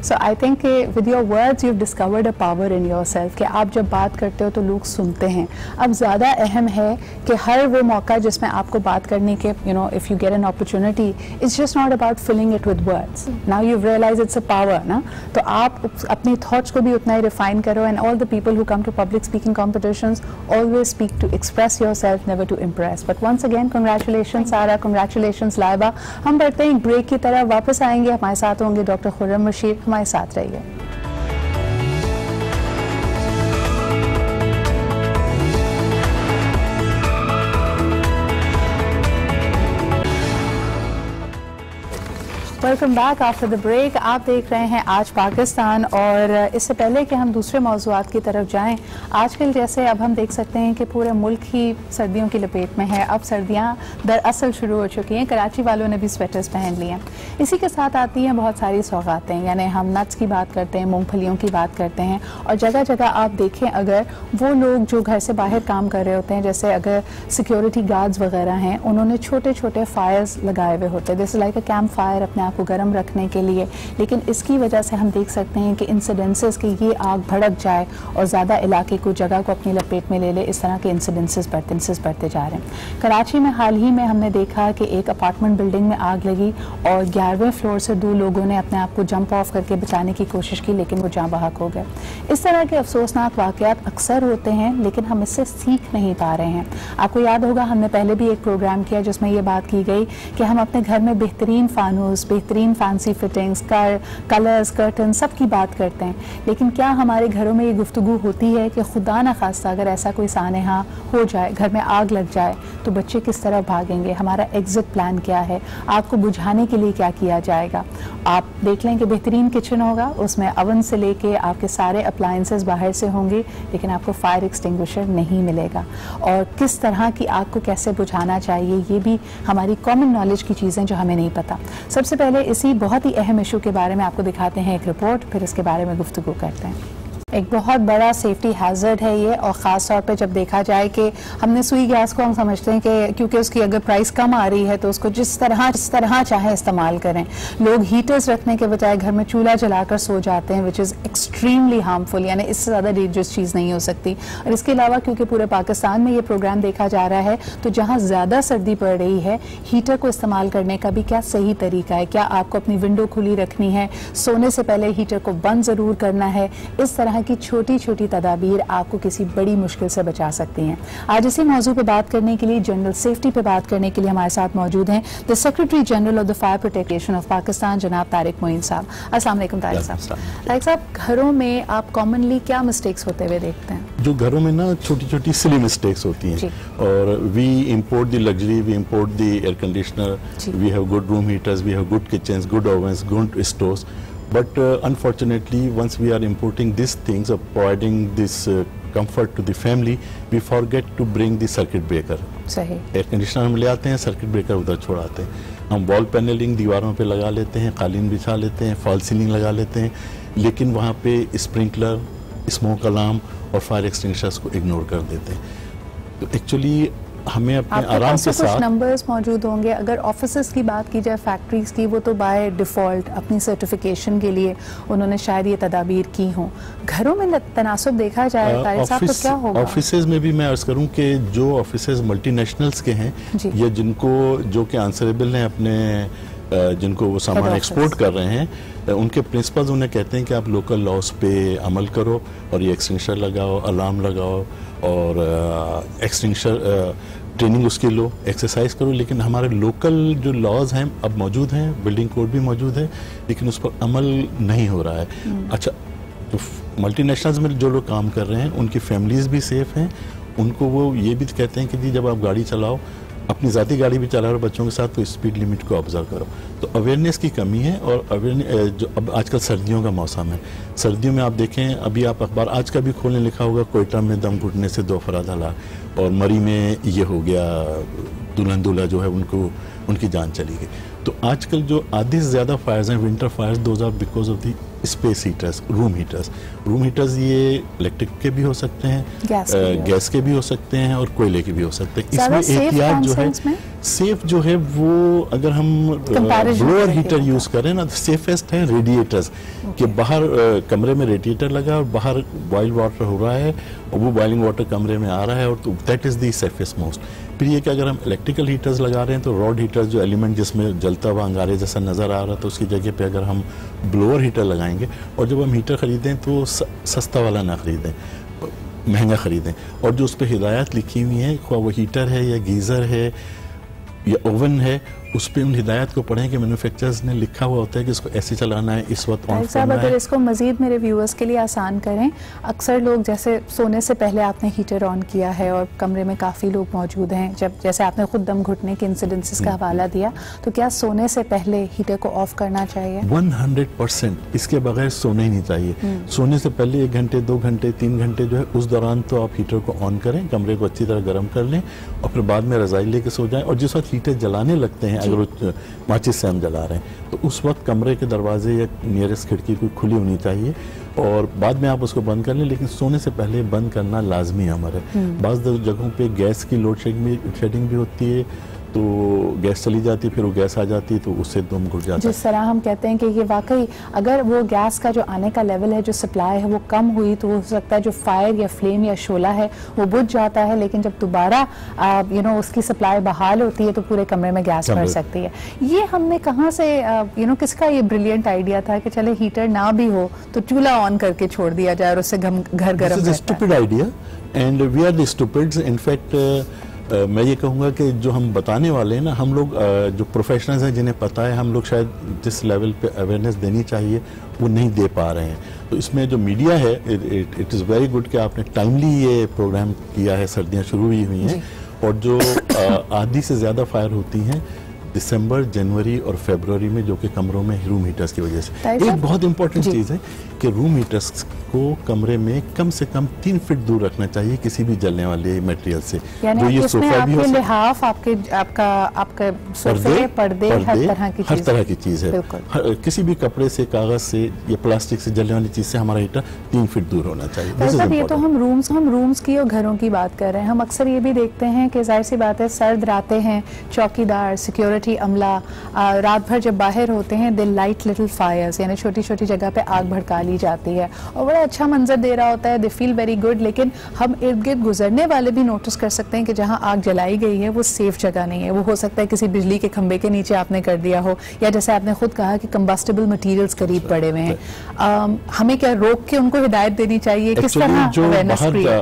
So I think with your words you've discovered a power in yourself कि आप जब बात करते हो तो लोग सुनते हैं. अब ज़्यादा अहम है कि हर वो मौका जिसमें आपको बात करने के if you get an opportunity, it's just not about filling it with words. Now you've realized it's a power ना, तो आप अपनी thoughts को भी उतना ही refine करो. And all the people who come to public speaking competitions always speak to express yourself, never to impress. But once again, congratulations Sara, congratulations Laiba. हम बढ़ते हैं एक ब्रेक की तरह, वापस आएंगे, हमारे साथ होंगे डॉक्टर खुर्रम रशीद. हमारे साथ रहिए. Welcome back after the break. आप देख रहे हैं आज पाकिस्तान, और इससे पहले कि हम दूसरे मौज़ूआत की तरफ जाएं, आजकल जैसे अब हम देख सकते हैं कि पूरे मुल्क ही सर्दियों की लपेट में है। अब सर्दियां दरअसल शुरू हो चुकी हैं, कराची वालों ने भी स्वेटर्स पहन लिए हैं। इसी के साथ आती हैं बहुत सारी सौगातें, यानी हम नट्स की बात करते हैं, मूंगफलियों की बात करते हैं, और जगह जगह आप देखें अगर वो लोग जो घर से बाहर काम कर रहे होते हैं, जैसे अगर सिक्योरिटी गार्ड्स वगैरह हैं, उन्होंने छोटे छोटे फायर्स लगाए हुए होते हैं, जैसे लाइक अ कैंप फायर, अपने आप को गर्म रखने के लिए। लेकिन इसकी वजह से हम देख सकते हैं कि इंसिडेंसेस कि ये आग भड़क जाए और ज़्यादा इलाके को, जगह को अपनी लपेट में ले ले, इस तरह के इंसिडेंसेस बढ़ते जा रहे हैं। कराची में हाल ही में हमने देखा कि एक अपार्टमेंट बिल्डिंग में आग लगी और 11वें फ्लोर से 2 लोगों ने अपने आप को जंप ऑफ करके बचाने की कोशिश की, लेकिन वो जाँ बहक हो गए। इस तरह के अफसोसनाक वाक़यात अक्सर होते हैं, लेकिन हम इससे सीख नहीं पा रहे हैं। आपको याद होगा हमने पहले भी एक प्रोग्राम किया जिसमें ये बात की गई कि हम अपने घर में बेहतरीन फानूस, बेहतरीन फैंसी फिटिंग्स, कलर्स, कर्टन सब की बात करते हैं, लेकिन क्या हमारे घरों में ये गुफ्तगू होती है कि खुदा न खास्ता अगर ऐसा कोई सानेहा हो जाए, घर में आग लग जाए, तो बच्चे किस तरह भागेंगे, हमारा एग्जिट प्लान क्या है, आग को बुझाने के लिए क्या किया जाएगा। आप देख लें कि बेहतरीन किचन होगा, उसमें अवन से लेके आपके सारे अप्लायंसेस बाहर से होंगे, लेकिन आपको फायर एक्सटिंग्विशर नहीं मिलेगा। और किस तरह की आग को कैसे बुझाना चाहिए, ये भी हमारी कॉमन नॉलेज की चीज़ें जो हमें नहीं पता। सबसे पहले इसी बहुत ही अहम इशू के बारे में आपको दिखाते हैं एक रिपोर्ट, फिर इसके बारे में गुफ्तगू करते हैं। एक बहुत बड़ा सेफ्टी हैज़र्ड है ये, और ख़ास तौर पे जब देखा जाए कि हमने सुई गैस को हम समझते हैं कि क्योंकि उसकी अगर प्राइस कम आ रही है तो उसको जिस तरह चाहे इस्तेमाल करें। लोग हीटर्स रखने के बजाय घर में चूल्हा जलाकर सो जाते हैं, विच इज़ एक्सट्रीमली हार्मफुल, यानी इससे ज़्यादा डेंजरस चीज़ नहीं हो सकती। और इसके अलावा क्योंकि पूरे पाकिस्तान में ये प्रोग्राम देखा जा रहा है, तो जहाँ ज़्यादा सर्दी पड़ रही है, हीटर को इस्तेमाल करने का भी क्या सही तरीका है, क्या आपको अपनी विंडो खुली रखनी है, सोने से पहले हीटर को बंद ज़रूर करना है। इस तरह की छोटी छोटी तदाबीर आपको किसी बड़ी मुश्किल से बचा सकती हैं। आज इसी मौजू पे बात करने के लिए, जनरल सेफ्टी पे बात करने के लिए हमारे साथ मौजूद हैं the secretary general of the fire protection of Pakistan, जनाब तारिक मोइन साहब। अस्सलाम वालेकुम तारिक साहब। तारिक साहब, घरों में आप कॉमनली क्या मिस्टेक्स होते हुए देखते हैं? जो घरों में ना छोटी छोटी सिली मिस्टेक्स होती हैं, और we import the luxury, we import the air conditioner, we have good room heaters, we have good kitchens, good ovens, good stores. But unfortunately, once we are importing these things or providing this comfort to the family, we forget to bring the circuit breaker. सही। Air conditioner हम ले आते हैं, circuit breaker उधर छोड़ाते हैं। हम wall panelling दीवारों पे लगा लेते हैं, कालीन बिछा लेते हैं, फॉल सीलिंग लगा लेते हैं, लेकिन वहाँ पे स्प्रिंकलर, स्मोक अलार्म और फायर एक्सटिंग्विशर्स को इग्नोर कर देते हैं। तो एक्चुअली हमें अपने आराम के साथ कुछ नंबर्स मौजूद होंगे। अगर ऑफिसेस की बात की जाए, फैक्ट्रीज की, वो तो बाय डिफ़ॉल्ट अपनी सर्टिफिकेशन के लिए उन्होंने शायद ये तदाबीर की हों। घरों में तनासुब देखा जाए तारिक साहब, तो क्या होगा? ऑफिसेज में भी मैं अर्ज करूं कि जो ऑफिसेज मल्टीनेशनल्स के हैं या जिनको जो कि आंसरेबल हैं अपने जिनको वो सामान एक्सपोर्ट कर रहे हैं, उनके प्रिंसिपल्स उन्हें कहते हैं कि आप लोकल लॉज पे अमल करो और ये एक्सटिंग्विशर लगाओ, अलार्म लगाओ और एक्सटिंग्विशर ट्रेनिंग उसकी लो, एक्सरसाइज करो। लेकिन हमारे लोकल जो लॉज हैं अब मौजूद हैं, बिल्डिंग कोड भी मौजूद है, लेकिन उस पर अमल नहीं हो रहा है। अच्छा, तो मल्टीनेशनल्स में जो लोग काम कर रहे हैं उनकी फैमिलीज़ भी सेफ हैं, उनको वो ये भी कहते हैं कि जी जब आप गाड़ी चलाओ, अपनी ज़ाती गाड़ी भी चला रहे हो बच्चों के साथ, तो स्पीड लिमिट को ऑब्जर्व करो। तो अवेयरनेस की कमी है। और अवेयरनेस जो अब आजकल सर्दियों का मौसम है, सर्दियों में आप देखें, अभी आप अखबार आज का भी खोलने लिखा होगा, कोयटा में दम घुटने से 2 अफराद हलाक, और मरी में ये हो गया, दुल्हन दूल्हा जो है उनकी जान चली गई। तो आजकल जो आधे से ज़्यादा फायर्स हैं, winter fires, those are because of the space heaters, room heaters ये इलेक्ट्रिक के भी हो सकते हैं, गैस के भी हो सकते हैं और कोयले के भी हो सकते हैं। इसमें एहतियात जो है, सेफ जो है वो अगर हम ब्लोअर हीटर यूज करें ना, तो सेफेस्ट है रेडिएटर्स के बाहर कमरे में रेडिएटर लगा और बाहर बॉइल वाटर हो रहा है और वो बॉइलिंग वाटर कमरे में आ रहा है, और तो that is the safest most. फिर ये कि अगर हम इलेक्ट्रिकल हीटर्स लगा रहे हैं तो रॉड हीटर्स जो एलिमेंट जिसमें जलता हुआ अंगारे जैसा नज़र आ रहा है, तो उसकी जगह पे अगर हम ब्लोअर हीटर लगाएंगे, और जब हम हीटर ख़रीदें तो सस्ता वाला ना ख़रीदें, महंगा ख़रीदें, और जो उस पर हिदायत लिखी हुई हैं, वो हीटर है या गीज़र है या ओवन है, उस पर उन हिदायत को पढ़ें कि मैन्युफैक्चरर्स ने लिखा हुआ होता है कि इसको ऐसे चलाना है, इस वक्त ऑन करना है। अगर इसको मजीद मेरे व्यूअर्स के लिए आसान करें, अक्सर लोग जैसे सोने से पहले आपने हीटर ऑन किया है और कमरे में काफ़ी लोग मौजूद हैं, जब जैसे आपने खुद दम घुटने के इंसिडेंसेस का हवाला दिया, तो क्या सोने से पहले हीटर को ऑफ करना चाहिए? 100% इसके बगैर सोना ही नहीं चाहिए। सोने से पहले 1 घंटे 2 घंटे 3 घंटे जो है उस दौरान तो आप हीटर को ऑन करें, कमरे को अच्छी तरह गर्म कर लें और फिर बाद में रजाई लेके सो जाएं। और जिस वक्त हीटर जलाने लगते हैं, अगर माचिस से हम जला रहे हैं, तो उस वक्त कमरे के दरवाजे या नियरेस्ट खिड़की कोई खुली होनी चाहिए और बाद में आप उसको बंद कर लें, लेकिन सोने से पहले बंद करना लाजमी है हमारे। बाज़ जगहों पे गैस की लोड शेडिंग भी होती है, तो गैस चली जाती है, फिर वो गैस आ जाती है, तो उससे दम घुट जाता है। जिस तरह हम कहते हैं कि ये वाकई अगर वो गैस का जो आने का लेवल है, जो सप्लाई है वो कम हुई, तो हो सकता है जो फायर या फ्लेम या शोला है वो बुझ जाता है, लेकिन जब दोबारा उसकी सप्लाई बहाल होती है तो पूरे कमरे में गैस भर सकती है। ये हमने कहाँ से किसका ये ब्रिलियंट आइडिया था कि चले हीटर ना भी हो तो चूल्हा ऑन करके छोड़ दिया जाए और उससे घर गर्म रहता है? Stupid idea and we are the stupids. In fact मैं ये कहूँगा कि जो हम बताने वाले हैं ना, हम लोग जो प्रोफेशनल्स हैं जिन्हें पता है, हम लोग शायद जिस लेवल पे अवेयरनेस देनी चाहिए वो नहीं दे पा रहे हैं। तो इसमें जो मीडिया है, इट इज़ वेरी गुड कि आपने टाइमली ये प्रोग्राम किया है। सर्दियाँ शुरू हुई हैं और जो आधी से ज़्यादा फायर होती हैं दिसंबर, जनवरी और फरवरी में, जो कि कमरों में रूम हीटर्स की वजह से। एक बहुत इंपॉर्टेंट चीज़ है कि रूम हीटर्स को कमरे में कम से कम 3 फीट दूर रखना चाहिए किसी भी जलने वाले मटेरियल से। जो ये सोफा भी हो, लिहाफ, आपके सोफे, पर्दे, हर तरह की चीज़ है। किसी भी कपड़े से, कागज से या प्लास्टिक से जलने वाली चीज़ से हमारा हीटर 3 फीट दूर होना चाहिए। ये तो हम रूम्स की और घरों की बात कर रहे हैं। हम अक्सर ये भी देखते हैं कि जाहिर सी बात है, सर्द रातें हैं, चौकीदार, सिक्योरिटी अमला रात भर जब बाहर होते हैं, दे लाइट लिटिल फायर्स, यानी छोटी छोटी जगह पे आग भड़का ली जाती है और बड़ा अच्छा मंजर दे रहा होता है, दे फील वेरी गुड। लेकिन हम इर्द गिर्द गुजरने वाले भी नोटिस कर सकते हैं कि जहां आग जलाई गई है वो सेफ जगह नहीं है। वो हो सकता है किसी बिजली के खंबे के नीचे आपने कर दिया हो, या जैसे आपने खुद कहा कि कंबस्टेबल मटेरियल्स करीब पड़े हुए हैं। हमें क्या रोक के उनको हिदायत देनी चाहिए? किस तरह जो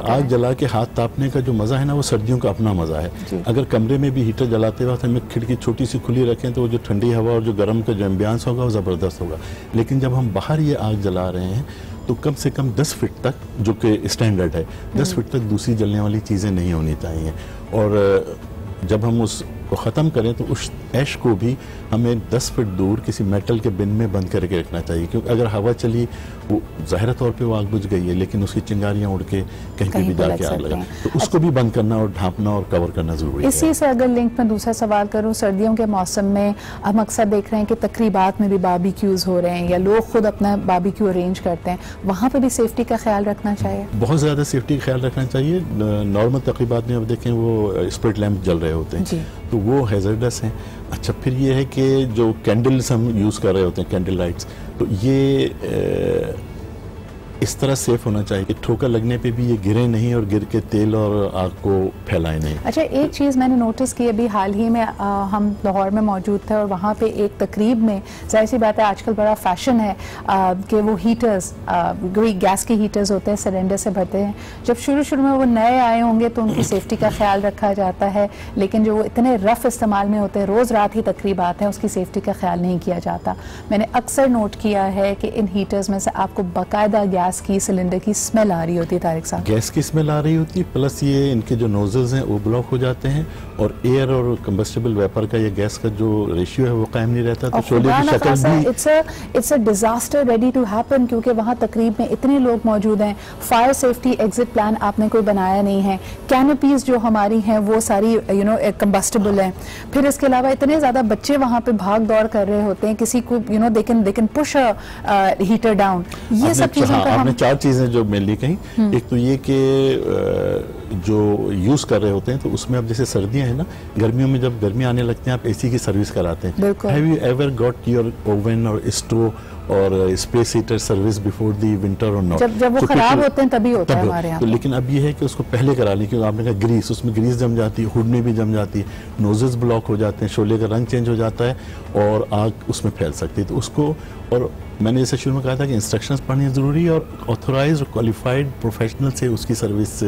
आग जला के हाथ तापने का जो मजा है ना, वो सर्दियों का अपना मजा है। अगर कमरे में भी हीटर जलाते वक्त हमें खिड़की छोटी सी खुली रखें तो जो ठंडी हवा और जो गर्म का जो एम्बियंस होगा वो ज़बरदस्त होगा। लेकिन जब हम बाहर ये आग जला रहे हैं तो कम से कम 10 फीट तक, जो कि स्टैंडर्ड है, 10 फीट तक दूसरी जलने वाली चीज़ें नहीं होनी चाहिए। और जब हम उसको ख़त्म करें तो उस ऐश को भी हमें 10 फीट दूर किसी मेटल के बिन में बंद करके रखना चाहिए, क्योंकि अगर हवा चली, वो ज़ाहिर तौर पे वो आग बुझ गई है, लेकिन उसकी चिंगारियाँ उड़ के कहीं पे भी जाके आग लगा, तो उसको भी बंद करना और ढांपना और कवर करना ज़रूरी है। इसी से अगर लिंक में दूसरा सवाल करूँ, सर्दियों के मौसम में हम अक्सर देख रहे हैं कि तकरीबात में भी बारबेक्यूज़ हो रहे हैं या लोग खुद अपना बारबेक्यू अरेंज करते हैं, वहाँ पर भी सेफ्टी का ख्याल रखना चाहिए? बहुत ज़्यादा सेफ्टी का ख्याल रखना चाहिए। नॉर्मल तकरीबात में अब देखें वो स्प्रिट लैम्प जल रहे होते हैं, तो वो हैज़र्डस हैं। अच्छा, फिर ये है कि जो कैंडल्स हम यूज़ कर रहे होते हैं, कैंडल लाइट्स, तो ये इस तरह सेफ होना चाहिए कि ठोकर लगने पे भी ये गिरे नहीं और गिर के तेल और आग को फैलाए नहीं। अच्छा, एक चीज़ मैंने नोटिस की, अभी हाल ही में हम लाहौर में मौजूद थे और वहाँ पे एक तकरीब में, जाहिर सी बात है आजकल बड़ा फैशन है कि वो हीटर्स, गैस के हीटर्स होते हैं, सिलेंडर से भरते हैं। जब शुरू में वो नए आए होंगे तो उनकी सेफ्टी का ख्याल रखा जाता है, लेकिन जो वो इतने रफ इस्तेमाल में होते हैं, रोज़ रात ही तकरीबात हैं, उसकी सेफ्टी का ख्याल नहीं किया जाता। मैंने अक्सर नोट किया है कि इन हीटर्स में से आपको बाकायदा गैस की, सिलेंडर की स्मेल आ रही होती है। तारिक साहब, गैस की स्मेल आ रही होती है, प्लस ये इनके जो नोजल्स हैं वो ब्लॉक हो जाते हैं और एयर और कंबस्टेबल वेपर का या गैस का जो रेशियो है वो कायम नहीं रहता, तो शोले की शक्ल भी it's a disaster ready to happen, क्योंकि वहाँ तकरीब में इतने लोग मौजूद हैं, फायर सेफ्टी एग्जिट प्लान आपने कोई बनाया नहीं है, कैनोपीज जो हमारी हैं वो सारी कंबस्टेबल हैं, फिर इसके अलावा इतने ज़्यादा बच्चे वहाँ पे भाग दौड़ कर रहे होते हैं, किसी को they can push heater down. ये सब चीज़ों का आपने 4 चीज़ें जो मेनली कही, एक तो ये कि जो यूज़ कर रहे होते हैं तो उसमें अब जैसे सर्दियां हैं ना, गर्मियों में जब गर्मी आने लगती हैं आप एसी की सर्विस कराते हैं। Have you ever got your oven और स्टोव और space heater service before the winter और नॉट। जब वो खराब होते हैं तभी होता है हमारे यहाँ। तो लेकिन अब ये है कि उसको पहले करा ली, क्योंकि आपने कहा ग्रीस, उसमें ग्रीस जम जाती है, हुड में भी जम जाती है, नोजेस ब्लॉक हो जाते हैं, शोले का रंग चेंज हो जाता है और आग उसमें फैल सकती है। तो उसको, और मैंने जैसे शुरू में कहा था कि इंस्ट्रक्शंस पढ़नी जरूरी है और ऑथोराइज और क्वालिफाइड प्रोफेशनल से उसकी सर्विस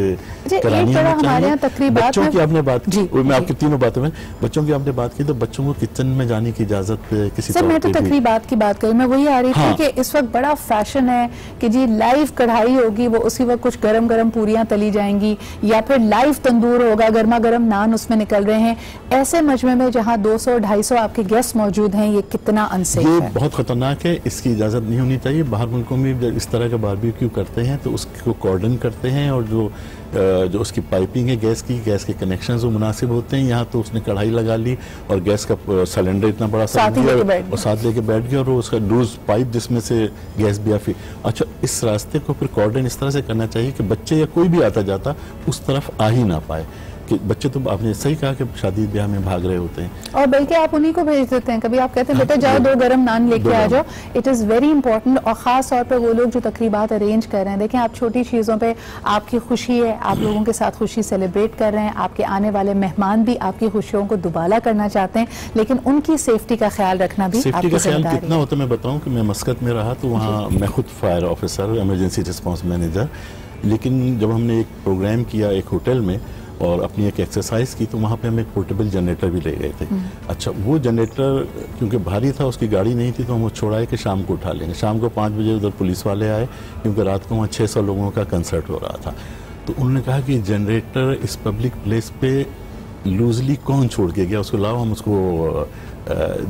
करानी चाहिए। बच्चों की आपने बात की, मैं आपकी तीनों बातों में बच्चों की आपने बात की, तो बच्चों को किचन में जाने की इजाजत किसी सर, मैं तो तकरीबात की बात करी, मैं वही आ रही थी कि इस वक्त बड़ा फैशन है कि जी लाइव कढ़ाई होगी, वो उसी वक्त कुछ गरम गरम पूरियां तली जाएंगी या फिर लाइव तंदूर होगा, गर्मा गर्म नान उसमें निकल रहे हैं। ऐसे मजमे में जहां 200-250 आपके गेस्ट मौजूद हैं, ये कितना अनसेफ है? बहुत खतरनाक है, इसकी इजाजत नहीं होनी चाहिए। बाहर मुल्कों में जब इस तरह का बारबेक्यू करते हैं तो उसको कॉर्डन करते हैं और जो उसकी पाइपिंग है गैस के कनेक्शंस वो मुनासिब होते हैं। यहाँ तो उसने कढ़ाई लगा ली और गैस का सिलेंडर इतना बड़ा साथ लेके बैठ गया और उसका लूज पाइप जिसमें से गैस भी आफी। अच्छा, इस रास्ते को फिर कॉर्डन इस तरह से करना चाहिए कि बच्चे या कोई भी आता जाता उस तरफ आ ही ना पाए, कि बच्चे तो आपने सही कहा कि शादी ब्याह में भाग रहे होते हैं और बल्कि आप उन्हीं को भेज देते हैं। कभी आप कहते हैं बेटा जाओ 2 गरम नान लेके आ जाओ। इट इज़ वेरी इंपॉर्टेंट, और ख़ास तौर पे वो लोग जो तकरीबात अरेंज कर रहे हैं, देखें आप छोटी चीज़ों पे आपकी खुशी है, आप लोगों के साथ खुशी सेलिब्रेट कर रहे हैं, आपके आने वाले मेहमान भी आपकी खुशियों को दुबाला करना चाहते हैं, लेकिन उनकी सेफ्टी का ख्याल रखना भी सेफ्टी का ख्याल कितना होता है मैं बताऊँ कि मैं मस्कत में रहा तो वहाँ मैं खुद fire officer, emergency response manager, लेकिन जब हमने एक प्रोग्राम किया एक होटल में और अपनी एक एक्सरसाइज की तो वहाँ पे हम एक पोर्टेबल जनरेटर भी ले गए थे। अच्छा, वो जनरेटर क्योंकि भारी था, उसकी गाड़ी नहीं थी, तो हम वो छोड़ाए कि शाम को उठा लेंगे। शाम को 5 बजे उधर पुलिस वाले आए क्योंकि रात को वहाँ 600 लोगों का कंसर्ट हो रहा था। तो उन्होंने कहा कि जनरेटर इस पब्लिक प्लेस पे लूजली कौन छोड़ के गया, उसको लाओ हम उसको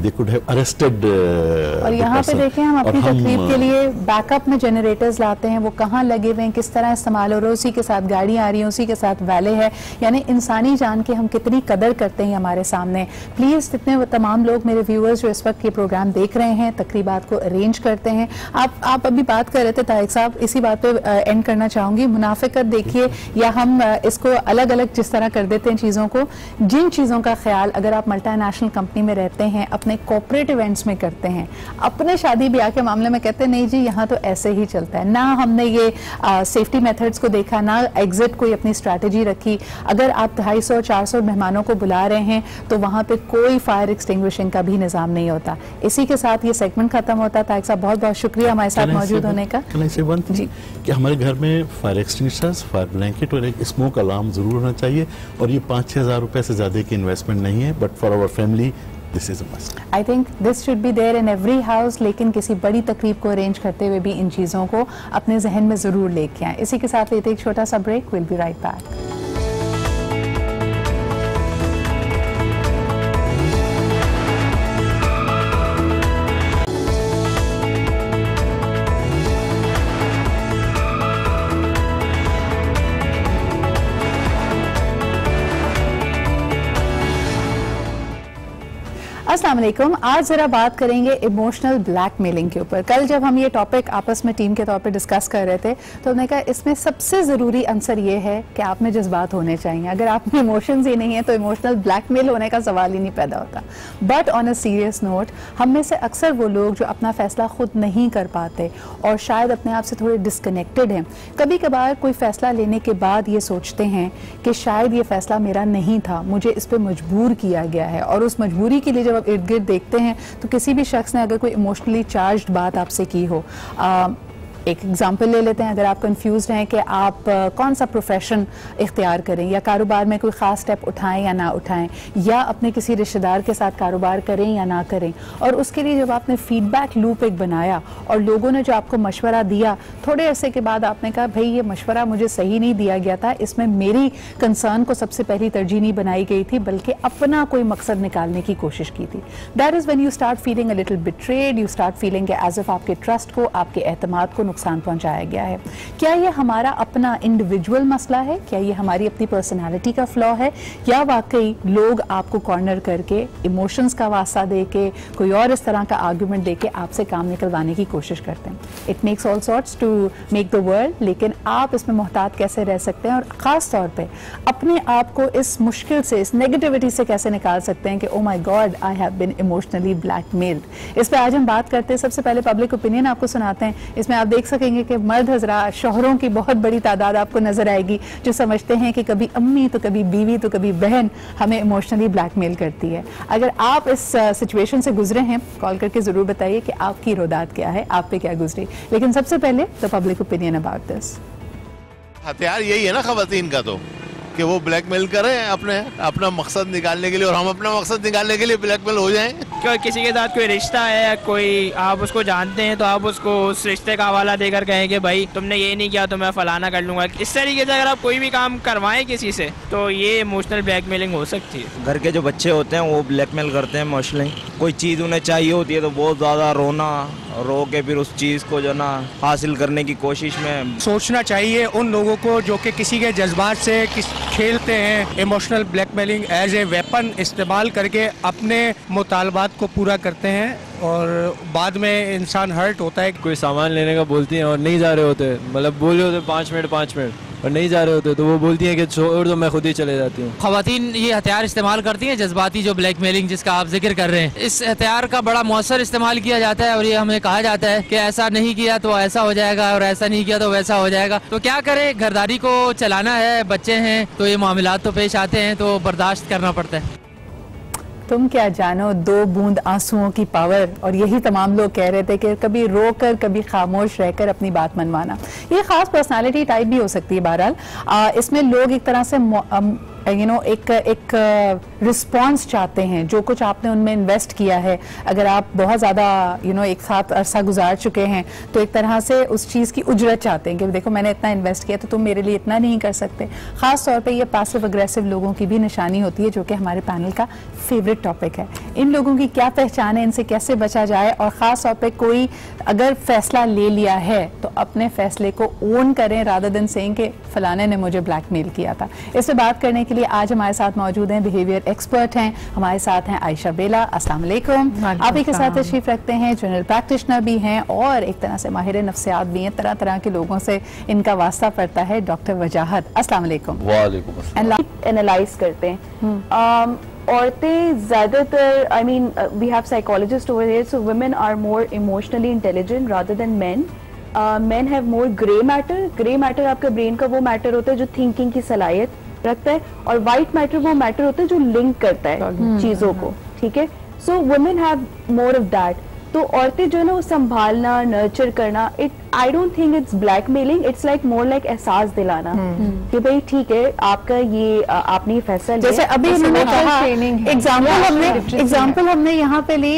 they could have arrested और यहाँ पे देखें हम अपनी तकलीफ के लिए बैकअप में जनरेटर्स लाते हैं, वो कहाँ लगे हुए हैं, किस तरह इस्तेमाल हो रहे हैं, उसी के साथ गाड़ी आ रही है, उसी के साथ वैले है, यानी इंसानी जान के हम कितनी कदर करते हैं हमारे सामने। प्लीज़ इतने तमाम लोग मेरे व्यूअर्स जो इस वक्त ये प्रोग्राम देख रहे हैं, तकरीबात को अरेंज करते हैं, आप अभी बात कर रहे थे तारिक साहब, इसी बात पे एंड करना चाहूँगी। मुनाफिकत देखिए या हम इसको अलग अलग जिस तरह कर देते हैं चीज़ों को, जिन चीज़ों का ख्याल अगर आप मल्टीनेशनल कंपनी में रहते हैं, अपने कॉर्पोरेट इवेंट्स में करते हैं, अपने शादी ब्याह के मामले में कहते हैं नहीं जी यहाँ तो ऐसे ही चलता है, ना हमने ये सेफ्टी मेथड्स को देखा, ना एग्जिट कोई अपनी स्ट्रैटेजी रखी। अगर आप 250-400 मेहमानों को बुला रहे हैं तो वहाँ पे कोई फायर एक्सटिंग्विशिंग का भी निज़ाम नहीं होता। इसी के साथ ये सेगमेंट खत्म होता है। तारिक साहब बहुत बहुत शुक्रिया हमारे साथ मौजूद होने का। जी, कि हमारे घर में फायर एक्सटिंग्विशर्स, फायर ब्लैंकेट और एक स्मोक अलार्म जरूर होना चाहिए, और ये 5-6 हज़ार रुपए से ज़्यादा की इन्वेस्टमेंट नहीं है, but for our family This is a must. I think this should be there in every house, लेकिन किसी बड़ी तकरीब को अरेंज करते हुए भी इन चीज़ों को अपने जहन में ज़रूर लेके आएं। इसी के साथ लेते एक छोटा सा break, will be right back. अस्सलाम वालेकुम। आज जरा बात करेंगे इमोशनल ब्लैकमेलिंग के ऊपर। कल जब हम ये टॉपिक आपस में टीम के तौर पे डिस्कस कर रहे थे तो हमने कहा इसमें सबसे ज़रूरी आंसर ये है कि आप में जज्बात होने चाहिए। अगर आप में इमोशंस ही नहीं है तो इमोशनल ब्लैकमेल होने का सवाल ही नहीं पैदा होता। But on a serious note, हम में से अक्सर वो लोग जो अपना फैसला खुद नहीं कर पाते और शायद अपने आप से थोड़े डिस्कनेक्टेड हैं, कभी कभार कोई फैसला लेने के बाद ये सोचते हैं कि शायद ये फैसला मेरा नहीं था, मुझे इस पर मजबूर किया गया है। और उस मजबूरी के लिए जब इर्द गिर्द देखते हैं तो किसी भी शख्स ने अगर कोई इमोशनली चार्ज्ड बात आपसे की हो, एक एग्जाम्पल ले लेते हैं, अगर आप कंफ्यूज हैं कि आप कौन सा प्रोफेशन इख्तियार करें या कारोबार में कोई ख़ास स्टेप उठाएं या ना उठाएं, या अपने किसी रिश्तेदार के साथ कारोबार करें या ना करें, और उसके लिए जब आपने फीडबैक लूप एक बनाया और लोगों ने जो आपको मशवरा दिया, थोड़े अरसे के बाद आपने कहा भाई ये मशवरा मुझे सही नहीं दिया गया था, इसमें मेरी कंसर्न को सबसे पहली तरजीह नहीं बनाई गई थी बल्कि अपना कोई मकसद निकालने की कोशिश की थी। That is when you start feeling a little betrayed, you start feeling as if आपके ट्रस्ट को, आपके एतमाद को नुकसान पहुंचाया गया है। क्या ये हमारा अपना इंडिविजुअल मसला है, क्या ये हमारी अपनी पर्सनालिटी का फ्लॉ है, या वाकई लोग आपको कॉर्नर करके इमोशंस का वास्ता दे के कोई और इस तरह का आर्गूमेंट दे के आपसे काम निकलवाने की कोशिश करते हैं। It makes all sorts to make the world, लेकिन आप इसमें मोहतात कैसे रह सकते हैं और ख़ास तौर पे अपने आप को इस मुश्किल से, इस नेगेटिविटी से कैसे निकाल सकते हैं कि oh my god I have been emotionally blackmailed. इस पे आज हम बात करते हैं। सबसे पहले पब्लिक ओपिनियन आपको सुनाते हैं। इसमें आप देख सकेंगे कि मर्द हजरात, शौहरों की बहुत बड़ी तादाद आपको नजर आएगी जो समझते हैं कि कभी अम्मी तो कभी बीवी तो कभी बहन हमें इमोशनली ब्लैकमेल करती है। अगर आप इस सिचुएशन से गुजरे हैं, कॉल करके जरूर बताइए कि आपकी रोदात क्या है, आप पे क्या गुजरी। लेकिन सबसे पहले the public opinion about this. हथियार यही है ना खवातीन का, तो कि वो ब्लैकमेल करें अपना मकसद निकालने के लिए, और हम अपना मकसद निकालने के लिए ब्लैकमेल हो जाएं। किसी के साथ कोई रिश्ता है, कोई आप उसको जानते हैं, तो आप उसको उस रिश्ते का हवाला देकर कहें कि भाई तुमने ये नहीं किया तो मैं फलाना कर लूंगा। इस तरीके से अगर आप कोई भी काम करवाएं किसी से तो ये इमोशनल ब्लैकमेलिंग हो सकती है। घर के जो बच्चे होते हैं वो ब्लैकमेल करते हैं इमोशनली। कोई चीज़ उन्हें चाहिए होती है तो बहुत ज़्यादा रो के फिर उस चीज़ को जो ना हासिल करने की कोशिश में। सोचना चाहिए उन लोगों को जो कि किसी के जज्बात से खेलते हैं, emotional blackmailing as a weapon इस्तेमाल करके अपने मुतालबात को पूरा करते हैं और बाद में इंसान हर्ट होता है। कोई सामान लेने का बोलती हैं और नहीं जा रहे होते, मतलब बोले होते 5 मिनट और नहीं जा रहे होते तो वो बोलती हैं कि छोड़ दो मैं खुद ही चले जाती हूँ। खवातीन ये हथियार इस्तेमाल करती हैं, जज्बाती जो ब्लैकमेलिंग जिसका आप जिक्र कर रहे हैं, इस हथियार का बड़ा मौसर इस्तेमाल किया जाता है और ये हमें कहा जाता है कि ऐसा नहीं किया तो ऐसा हो जाएगा और ऐसा नहीं किया तो वैसा हो जाएगा। तो क्या करें, घरदारी को चलाना है, बच्चे हैं तो ये मामलात तो पेश आते हैं, तो बर्दाश्त करना पड़ता है। तुम क्या जानो 2 बूंद आंसुओं की पावर। और यही तमाम लोग कह रहे थे कि कभी रोकर कभी खामोश रहकर अपनी बात मनवाना। ये खास पर्सनालिटी टाइप भी हो सकती है। बहरहाल इसमें लोग एक तरह से एक रिस्पॉन्स चाहते हैं। जो कुछ आपने उनमें इन्वेस्ट किया है, अगर आप बहुत ज़्यादा एक साथ अरसा गुजार चुके हैं तो एक तरह से उस चीज़ की उजरत चाहते हैं कि देखो मैंने इतना इन्वेस्ट किया तो तुम मेरे लिए इतना नहीं कर सकते। ख़ास तौर पे ये पैसिव अग्रेसिव लोगों की भी निशानी होती है, जो कि हमारे पैनल का फेवरेट टॉपिक है। इन लोगों की क्या पहचान है, इनसे कैसे बचा जाए, और ख़ास तौर पर कोई अगर फैसला ले लिया है तो अपने फैसले को ओन करें रादर देन सेइंग कि फलाने ने मुझे ब्लैकमेल किया था। इस पर बात करने के लिए आज हमारे साथ मौजूद हैं, बिहेवियर एक्सपर्ट हैं, हमारे साथ हैं आयशा बेला। अस्सलाम वालेकुम। आप ही के साथ तशरीफ रखते हैं, जनरल प्रैक्टिशनर भी हैं और एक तरह से माहिर नफ्सियात भी हैं। तरह तरह के लोगों से इनका वास्ता पड़ता है। डॉक्टर वजाहत, अस्सलाम वालेकुम। वालेकुम अस्सलाम। एनालाइज करते हैं औरतें ज़्यादातर, I mean we have psychologists over here, so women are more emotionally intelligent rather than men. Men have more grey matter. Grey matter आपके ब्रेन का वो मैटर होता है जो थिंकिंग की सलाहियत रखता है, और वाइट मैटर वो मैटर होता है जो लिंक करता है चीज़ों को, ठीक है। सो women have more of that. तो औरतें जो है ना वो संभालना, नर्चर करना, I don't think it's blackmailing, it's like more like एहसास दिलाना कि भाई ठीक है आपका ये आपने ये फैसला जैसे अभी उन्होंने कहा, एग्जाम्पल हमने यहाँ पे ली,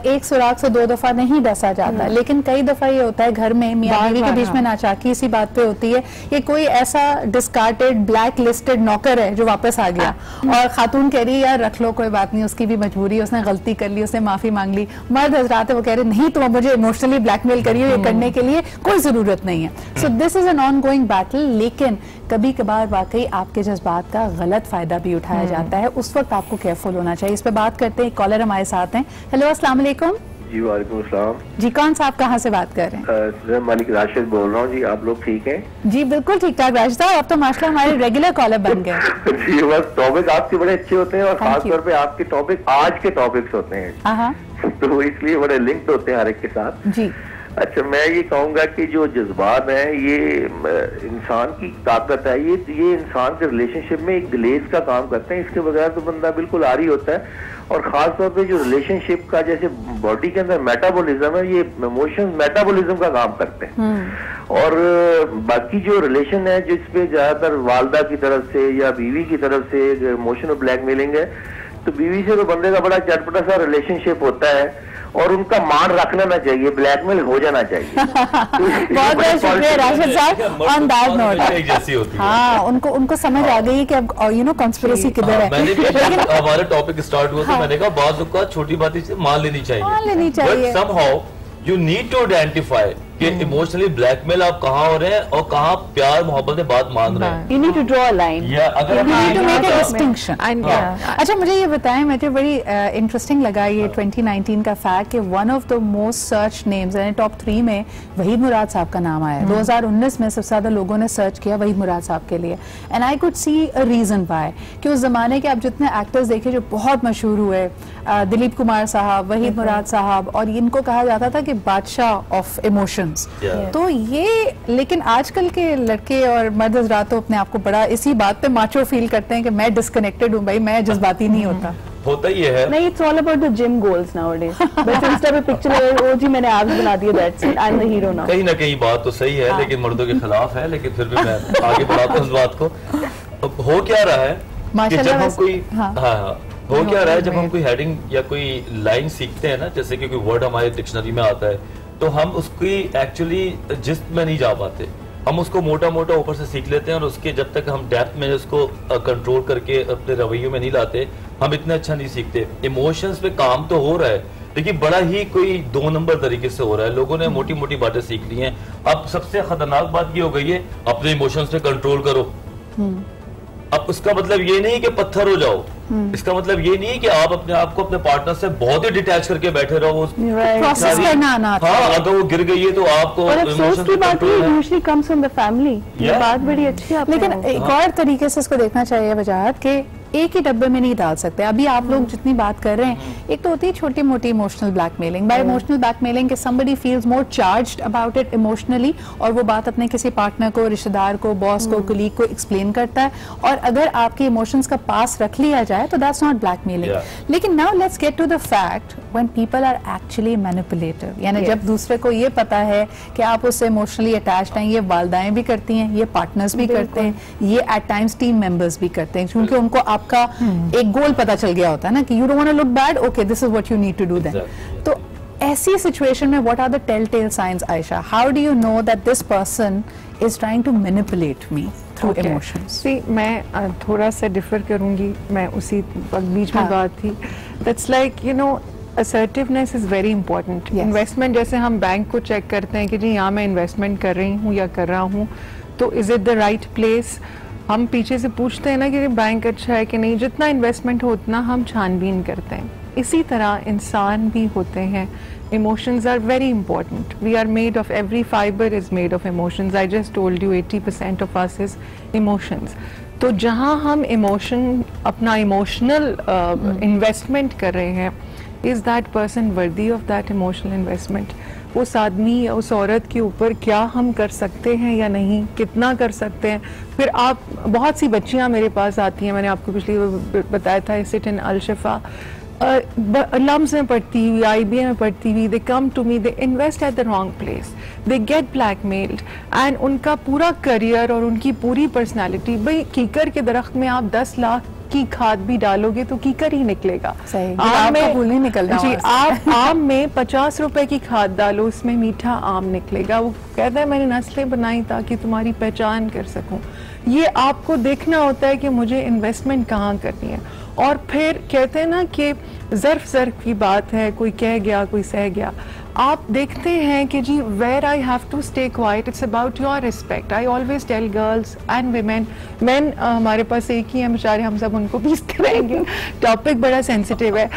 एक सुराग से 2 दफा नहीं डसा जाता, लेकिन कई दफा ये होता है घर में मियां बीवी के बीच में नाचाकी इसी बात पे होती है। ये कोई ऐसा डिस्कार्टेड ब्लैक लिस्टेड नौकर है जो वापस आ गया और खातून कह रही है यार रख लो, कोई बात नहीं, उसकी भी मजबूरी, उसने गलती कर ली, उसने माफी मांग ली। मर्द हजरात वो कह रहे नहीं तुम मुझे इमोशनली ब्लैकमेल करिए, ये करने के लिए कोई जरूरत नहीं है। So this is an on going battle. लेकिन कभी कभार वाकई आपके जज्बात का गलत फायदा भी उठाया जाता है, उस वक्त आपको केयरफुल होना चाहिए। इस पे बात करते हैं, कॉलर हमारे साथ हैं। हेलो अस्सलाम वालेकुम। जी वालेकुम अस्सलाम। जी कौन सा, आप कहाँ से बात कर रहे हैं? मालिक राशिद बोल रहा हूँ जी, आप लोग ठीक हैं? जी बिल्कुल ठीक ठाक राशिद साहब, आप तो माशाल्लाह हमारे रेगुलर कॉलर बन गए। जी बस टॉपिक आपके बड़े अच्छे होते हैं और खास तौर पे आपके टॉपिक आज के टॉपिक्स होते हैं तो इसलिए बड़े लिंक्ड होते हैं हर एक के साथ जी। अच्छा, मैं ये कहूँगा कि जो जज्बात हैं ये इंसान की ताकत है, ये इंसान के रिलेशनशिप में एक ग्लेज का काम करते हैं। इसके बगैर तो बंदा बिल्कुल आरी होता है। और खास तौर पे जो रिलेशनशिप का जैसे बॉडी के अंदर मेटाबॉलिज्म है, ये इमोशंस मेटाबॉलिज्म का काम करते हैं। और बाकी जो रिलेशन है जिसपे ज्यादातर वालदा की तरफ से या बीवी की तरफ से इमोशनल ब्लैकमेलिंग है, तो बीवी से तो बंदे का बड़ा चटपटा सा रिलेशनशिप होता है और उनका मान रखना ना चाहिए, ब्लैकमेल हो जाना चाहिए। बहुत बहुत शुक्रिया राशिद साहब। ऑन दैट नोट हाँ, उनको समझ आ गई कि अब कॉन्स्पिरेसी किधर है। मैंने भी हमारा टॉपिक स्टार्ट हुआ तो मैंने कहा बाद लोग का छोटी बात मान लेनी चाहिए, मान लेनी चाहिए। But somehow you need to identify कि इमोशनली ब्लैकमेल आप कहाँ हो रहे हैं और कहाँ प्यार मोहब्बत में बात मान रहे हैं। You need to draw a line. अगर you need to make a distinction. अच्छा मुझे ये बताएं, मुझे बड़ी इंटरेस्टिंग लगा ये 2019 का फैक्ट कि one of the most search names यानी टॉप 3 में वहीद मुराद साहब का नाम आया। 2019 में सबसे ज्यादा लोगों ने सर्च किया वहीद मुराद साहब के लिए, and I could see a reason why कि उस जमाने के आप जितने एक्टर्स देखे जो बहुत मशहूर हुए, दिलीप कुमार साहब, वहीद मुराद साहब, और इनको कहा जाता था कि बादशाह ऑफ इमोशंस। तो ये लेकिन आजकल के लड़के और मर्द हज़रात तो अपने आप को बड़ा इसी बात पे माचो फील करते हैं कि मैं डिस्कनेक्टेड हूँ, भाई मैं जज्बाती नहीं होता ही है। नहीं, it's all about the gym goals nowadays. बस इंस्टा पे पिक्चर ओ जी मैंने एब्स बना दिए, that's it, I am the hero now. कहीं ना कहीं बात तो सही है, लेकिन मर्दों के खिलाफ है, लेकिन फिर भी मैं आगे बढ़ाता हूँ इस बात को। हो क्या रहा है कि जब हम कोई हो क्या रहा है जब हम कोई हेडिंग या कोई लाइन सीखते हैं ना, जैसे कि कोई वर्ड हमारे डिक्शनरी में आता है, तो हम उसकी एक्चुअली जिस्ट में नहीं जा पाते, हम उसको मोटा मोटा ऊपर से सीख लेते हैं और उसके जब तक हम डेप्थ में उसको कंट्रोल करके अपने रवैयों में नहीं लाते, हम इतना अच्छा नहीं सीखते। इमोशंस पे काम तो हो रहा है, लेकिन बड़ा ही कोई 2 नंबर तरीके से हो रहा है। लोगों ने मोटी मोटी बातें सीख ली हैं। अब सबसे खतरनाक बात ये हो गई है, अपने इमोशंस पे कंट्रोल करो। अब उसका मतलब ये नहीं कि पत्थर हो जाओ, इसका मतलब ये नहीं कि आप अपने आप को अपने पार्टनर से बहुत ही डिटैच करके बैठे रहो। प्रोसेस करना आना। हाँ, अगर वो गिर गई है तो आपको अफसोस की बात है, usually comes from the family. ये बात बड़ी अच्छी है, लेकिन एक और तरीके से इसको देखना चाहिए वजाहत के एक ही डब्बे में नहीं डाल सकते। अभी आप लोग जितनी बात कर रहे हैं, एक तो होती है छोटी मोटी emotional blackmailing. By emotional blackmailing के somebody feels more charged about it emotionally, और वो बात अपने किसी पार्टनर को, रिश्तेदार को, बॉस को, कुलीग को एक्सप्लेन करता है, और अगर आपके इमोशंस का पास रख लिया जाए तो दैट्स नॉट ब्लैकमेलिंग। लेकिन now let's get to the fact when people are actually manipulative, यानी जब दूसरे को ये पता है कि आप उससे इमोशनली अटैच्ड हैं। ये वालदाएं भी करती हैं, ये पार्टनर्स भी करते हैं, ये एट टाइम्स टीम मेंबर्स भी करते हैं, क्योंकि उनको आपका एक गोल पता चल गया होता है ना कि you don't want to look bad, okay this is what you need to do then. तो ऐसी सिचुएशन में what are the telltale signs Ayesha? How do you know that this person is trying to manipulate me through emotions? See, मैं थोड़ा सा differ करूंगी, मैं उसी बीच में बात थी। That's like you know assertiveness is very important. Investment जैसे हम बैंक को चेक करते हैं कि जी यहाँ मैं इन्वेस्टमेंट कर रही हूँ या कर रहा हूँ, तो is it the right place. हम पीछे से पूछते हैं ना कि बैंक अच्छा है कि नहीं, जितना इन्वेस्टमेंट हो उतना हम छानबीन करते हैं। इसी तरह इंसान भी होते हैं। Emotions are very important. We are made of, every fiber is made of emotions. I just told you 80% of us is emotions. तो जहाँ हम इमोशन अपना इमोशनल इन्वेस्टमेंट कर रहे हैं, is that person worthy of that emotional investment? उस आदमी या उस औरत के ऊपर क्या हम कर सकते हैं या नहीं, कितना कर सकते हैं। फिर आप, बहुत सी बच्चियां मेरे पास आती हैं, मैंने आपको पिछली बताया था, सिट इन अल-शिफा, लम्स में पढ़ती हुई, IBA में पढ़ती हुई, they come to me, they invest at the wrong place, they get blackmailed, and उनका पूरा करियर और उनकी पूरी पर्सनैलिटी, भाई कीकर के दरख्त में आप 10 लाख की खाद भी डालोगे तो कीकर ही निकलेगा। आम में फूल नहीं निकलना जी, आप आम में 50 रुपए की खाद डालो, उसमें मीठा आम निकलेगा। वो कहता है मैंने नस्लें बनाई ताकि तुम्हारी पहचान कर सकूं। ये आपको देखना होता है कि मुझे इन्वेस्टमेंट कहाँ करनी है। और फिर कहते हैं ना कि ज़र्फ की बात है, कोई कह गया कोई सह गया। आप देखते हैं कि जी where I have to stay quiet, it's about your respect. I always tell girls and women, man हमारे पास एक ही है बेचारे, हम सब उनको पीसते रहेंगे। टॉपिक बड़ा सेंसिटिव है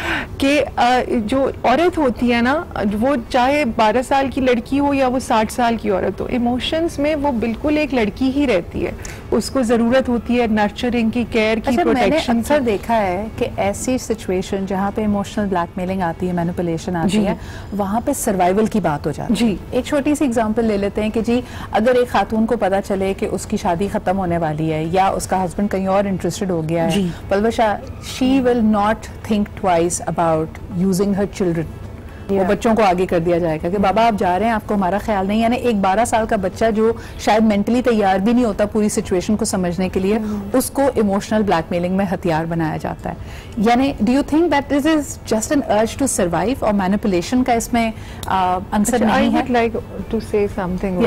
कि जो औरत होती है ना, वो चाहे 12 साल की लड़की हो या वो 60 साल की औरत हो, इमोशंस में वो बिल्कुल एक लड़की ही रहती है। उसको ज़रूरत होती है नर्चरिंग की, केयर की, प्रोटेक्शन। मैंने अक्सर देखा है कि ऐसी सिचुएशन जहाँ पे इमोशनल ब्लैकमेलिंग आती है, मैनिपुलेशन आती है, वहाँ पे सर्वाइवल की बात हो जाती है। जी, एक छोटी सी एग्जांपल ले लेते हैं कि जी अगर एक खातून को पता चले कि उसकी शादी खत्म होने वाली है या उसका हस्बैंड कहीं और इंटरेस्टेड हो गया है, Palwasha she will not think twice about using her children. वो बच्चों को आगे कर दिया जाएगा कि बाबा आप जा रहे हैं, आपको हमारा ख्याल नहीं। यानी एक 12 साल का बच्चा जो शायद मेंटली तैयार भी नहीं होता पूरी सिचुएशन को समझने के लिए, उसको इमोशनल ब्लैकमेलिंग में हथियार बनाया जाता है। यानी do you think that this is just an urge to survive और मैनिपुलेशन का इसमें आंसर नहीं है? Like to say something.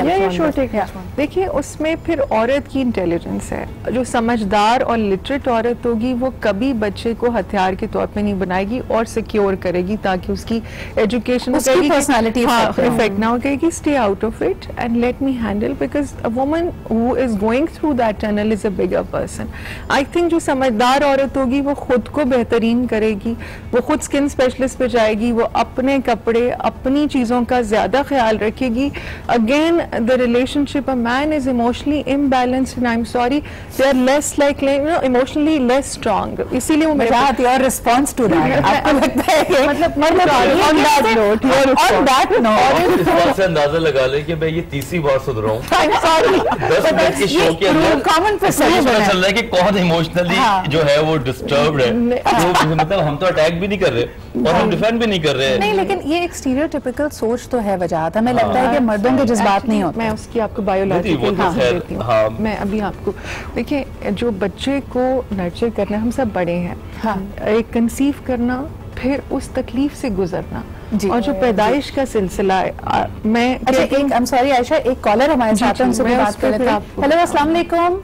देखिए उसमें फिर औरत की इंटेलिजेंस है। जो समझदार और लिटरेट औरत होगी वो कभी बच्चे को हथियार के तौर पे नहीं बनाएगी और सिक्योर करेगी ताकि उसकी एजुकेशन पर्सनालिटी इफेक्ट ना हो, कहेगी stay out of it and let me handle, because a woman who is going through that tunnel is a bigger person. I think जो समझदार औरत होगी वो खुद को बेहतरीन करेगी, वो खुद स्किन स्पेशलिस्ट पे जाएगी, वो अपने कपड़े अपनी चीजों का ज्यादा ख्याल रखेगी। Again the relationship, a man is emotionally imbalanced and I am sorry they are less like emotionally less strong, इसीलिए वो मेरे साथ योर रिस्पांस टू दैट आपको लगता है कि मतलब ऑन दैट नोट इस बात से अंदाजा लगा ले कि मैं ये तीसरी बार सुन रहा हूँ 10 मिनट के शो के अंदर कॉमन पता चल रहा है कि कौन इमोशनली जो है वो डिस्टर्ब्ड है। मतलब हम तो अटैक भी नहीं कर रहे और हम डिफेंड भी नहीं कर रहे हैं। नहीं, लेकिन ये एक स्टीरियोटिपिकल सोच तो है वजाहत, हमें लगता है कि मर्दों के जज्बात नहीं होते। मैं उसकी आपको बायोलॉजिकल देती हूँ। मैं अभी आपको देखिए, जो बच्चे को नर्चर करना, हम सब बड़े हैं, एक कंसीव करना, फिर उस तकलीफ से गुजरना, और जो पैदाइश का सिलसिला है, मैं अच्छा एक आई एम सॉरी आयशा, एक कॉलर हमारे साथ है, उनसे भी बात कर लेते हैं। हेलो, अस्सलाम वालेकुम।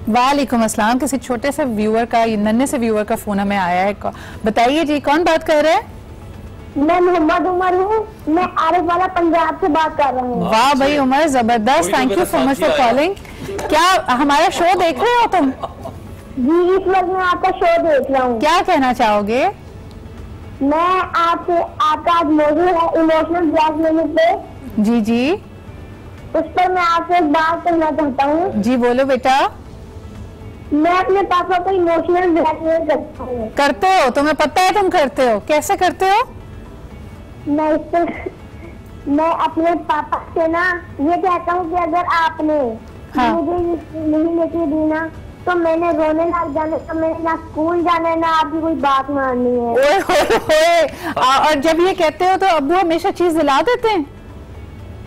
वालेकुम अस्सलाम। किसी छोटे से व्यूअर का, नन्हे से व्यूअर का फोन हमें आया है, बताइए जी कौन बात कर रहे हैं? मैं मोहम्मद उमर हूँ, मैं आरिफ वाला पंजाब से बात कर रहा हूँ। वाह भाई उमर, जबरदस्त, thank you so much for calling. क्या हमारा शो देख रहे हो तुम? जी, इस वक्त मैं आपका शो देख रहा हूँ। क्या कहना चाहोगे? मैं आपसे, आपका आज मौजूद है इमोशनल ब्लैकमेलिंग पे। जी जी, उस पर मैं आपसे एक बात करना चाहता हूँ। जी बोलो बेटा। मैं अपने पापा को इमोशनल ब्लैकमेल करता हूँ। करते हो? तुम्हें पता है तुम करते हो? कैसे करते हो? मैं अपने पापा से ना ये कहता हूँ कि अगर आपने मुझे नहीं लेके दी ना तो मैंने रोने लग जाने, तो मैंने ना स्कूल जाना है ना आपकी कोई बात माननी है। ओए और जब ये कहते हो तो अब्बू हमेशा चीज दिला देते हैं?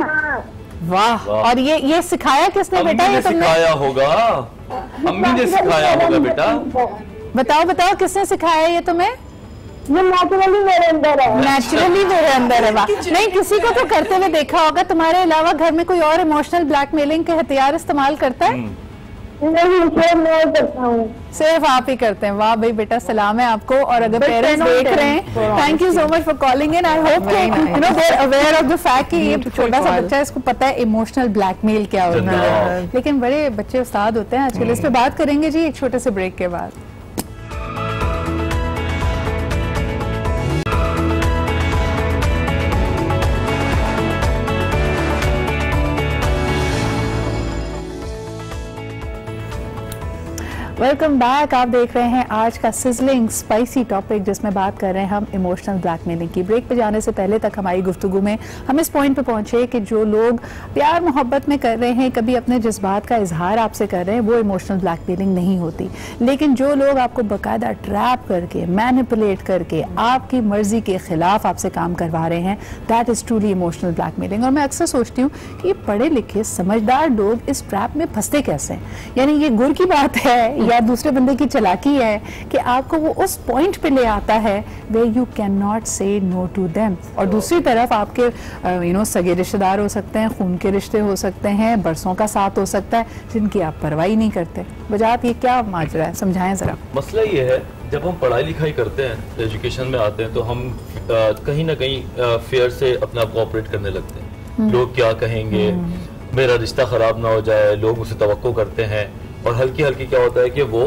हाँ। वाह। और ये सिखाया किसने बेटा? ये तुमने सिखाया होगा, अम्मी ने सिखाया होगा बेटा। बताओ बताओ किसने सिखाया ये तुम्हें? ये नेचुरली मेरे अंदर है। नेचुरली मेरे अंदर है। वाह। नहीं, किसी को तो करते हुए देखा होगा। तुम्हारे अलावा घर में कोई और इमोशनल ब्लैकमेलिंग के हथियार इस्तेमाल करता है? नहीं, मैं करता हूँ। सिर्फ आप ही करते हैं। वाह भाई बेटा, सलाम है आपको। और अगर पेरेंट्स देख रहे हैं, thank you so much for calling in. I hope कि you know they are aware of the fact कि ये छोटा सा बच्चा है, इसको पता है इमोशनल ब्लैकमेल क्या होता है। लेकिन बड़े बच्चे उस्ताद होते हैं आजकल। इस पे बात करेंगे जी एक छोटे से ब्रेक के बाद। Welcome back. आप देख रहे हैं आज का सिजलिंग स्पाइसी टॉपिक, जिसमें बात कर रहे हैं हम इमोशनल ब्लैकमेलिंग की। ब्रेक पे जाने से पहले तक हमारी गुफ्तगू में हम इस पॉइंट पे पहुंचे कि जो लोग प्यार मोहब्बत में कर रहे हैं, कभी अपने जज्बात का इजहार आपसे कर रहे हैं, वो इमोशनल ब्लैकमेलिंग नहीं होती। लेकिन जो लोग आपको बाकायदा ट्रैप करके, मैनिपुलेट करके, आपकी मर्जी के खिलाफ आपसे काम करवा रहे हैं, that is truly emotional blackmailing. और मैं अक्सर सोचती हूँ कि पढ़े लिखे समझदार लोग इस ट्रैप में फंसते कैसे हैं। यानी ये गुर की बात है या दूसरे बंदे की चालाकी है कि आपको वो उस पॉइंट पे ले आता है where you cannot say no to them। और दूसरी तरफ आपके सगे रिश्तेदार हो सकते हैं, खून के रिश्ते हो सकते हैं, बरसों का साथ हो सकता है, जिनकी आप परवाही नहीं करते। वजाहत ये क्या माजरा है, समझाएं जरा। मसला ये है, जब हम पढ़ाई लिखाई करते हैं, एजुकेशन में आते हैं, तो हम कहीं ना कहीं फेयर से अपना कोऑपरेट करने लगते हैं। लोग क्या कहेंगे, मेरा रिश्ता खराब ना हो जाए, लोग मुझसे तवक्को करते हैं। और हल्की हल्की क्या होता है कि वो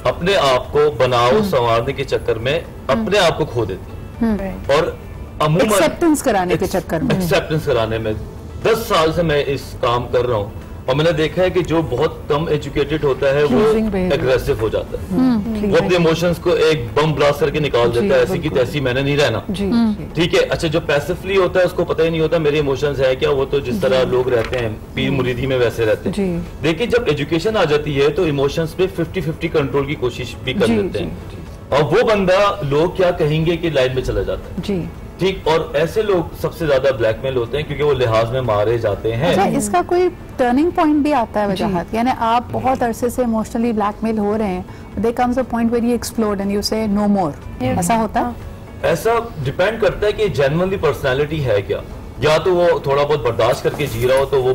अपने आप को बनाओ संवारने के चक्कर में अपने आप को खो देते हैं। और अमूमन एक्सेप्टेंस कराने के चक्कर में, एक्सेप्टेंस कराने में 10 साल से मैं इस काम कर रहा हूँ, और मैंने देखा है कि जो बहुत कम एजुकेटेड होता है वो एग्रेसिव हो जाता है। वो अपने इमोशंस को एक बम ब्लास्ट करके निकाल देता है, ऐसी की तैसी मैंने नहीं रहना। ठीक है। अच्छा, जो पैसिवली होता है उसको पता ही नहीं होता मेरे इमोशंस है क्या, वो तो जिस तरह लोग रहते हैं पीर मुरीदी में वैसे रहते हैं। देखिए, जब एजुकेशन आ जाती है तो इमोशंस पे 50-50 कंट्रोल की कोशिश भी कर लेते हैं, और वो बंदा लोग क्या कहेंगे कि लाइन में चला जाता है। ठीक। और ऐसे लोग सबसे ज्यादा ब्लैकमेल होते हैं क्योंकि वो लिहाज में मारे जाते हैं। अच्छा, इसका कोई टर्निंग पॉइंट भी आता है वजाहत? यानी आप बहुत अरसे से इमोशनली ब्लैकमेल हो रहे हैं, there comes a point where you explode and you say no more, ऐसा होता है? ऐसा डिपेंड करता है कि जेन्युइनली पर्सनालिटी है क्या। या तो वो थोड़ा बहुत बर्दाश्त करके जी रहा हो तो वो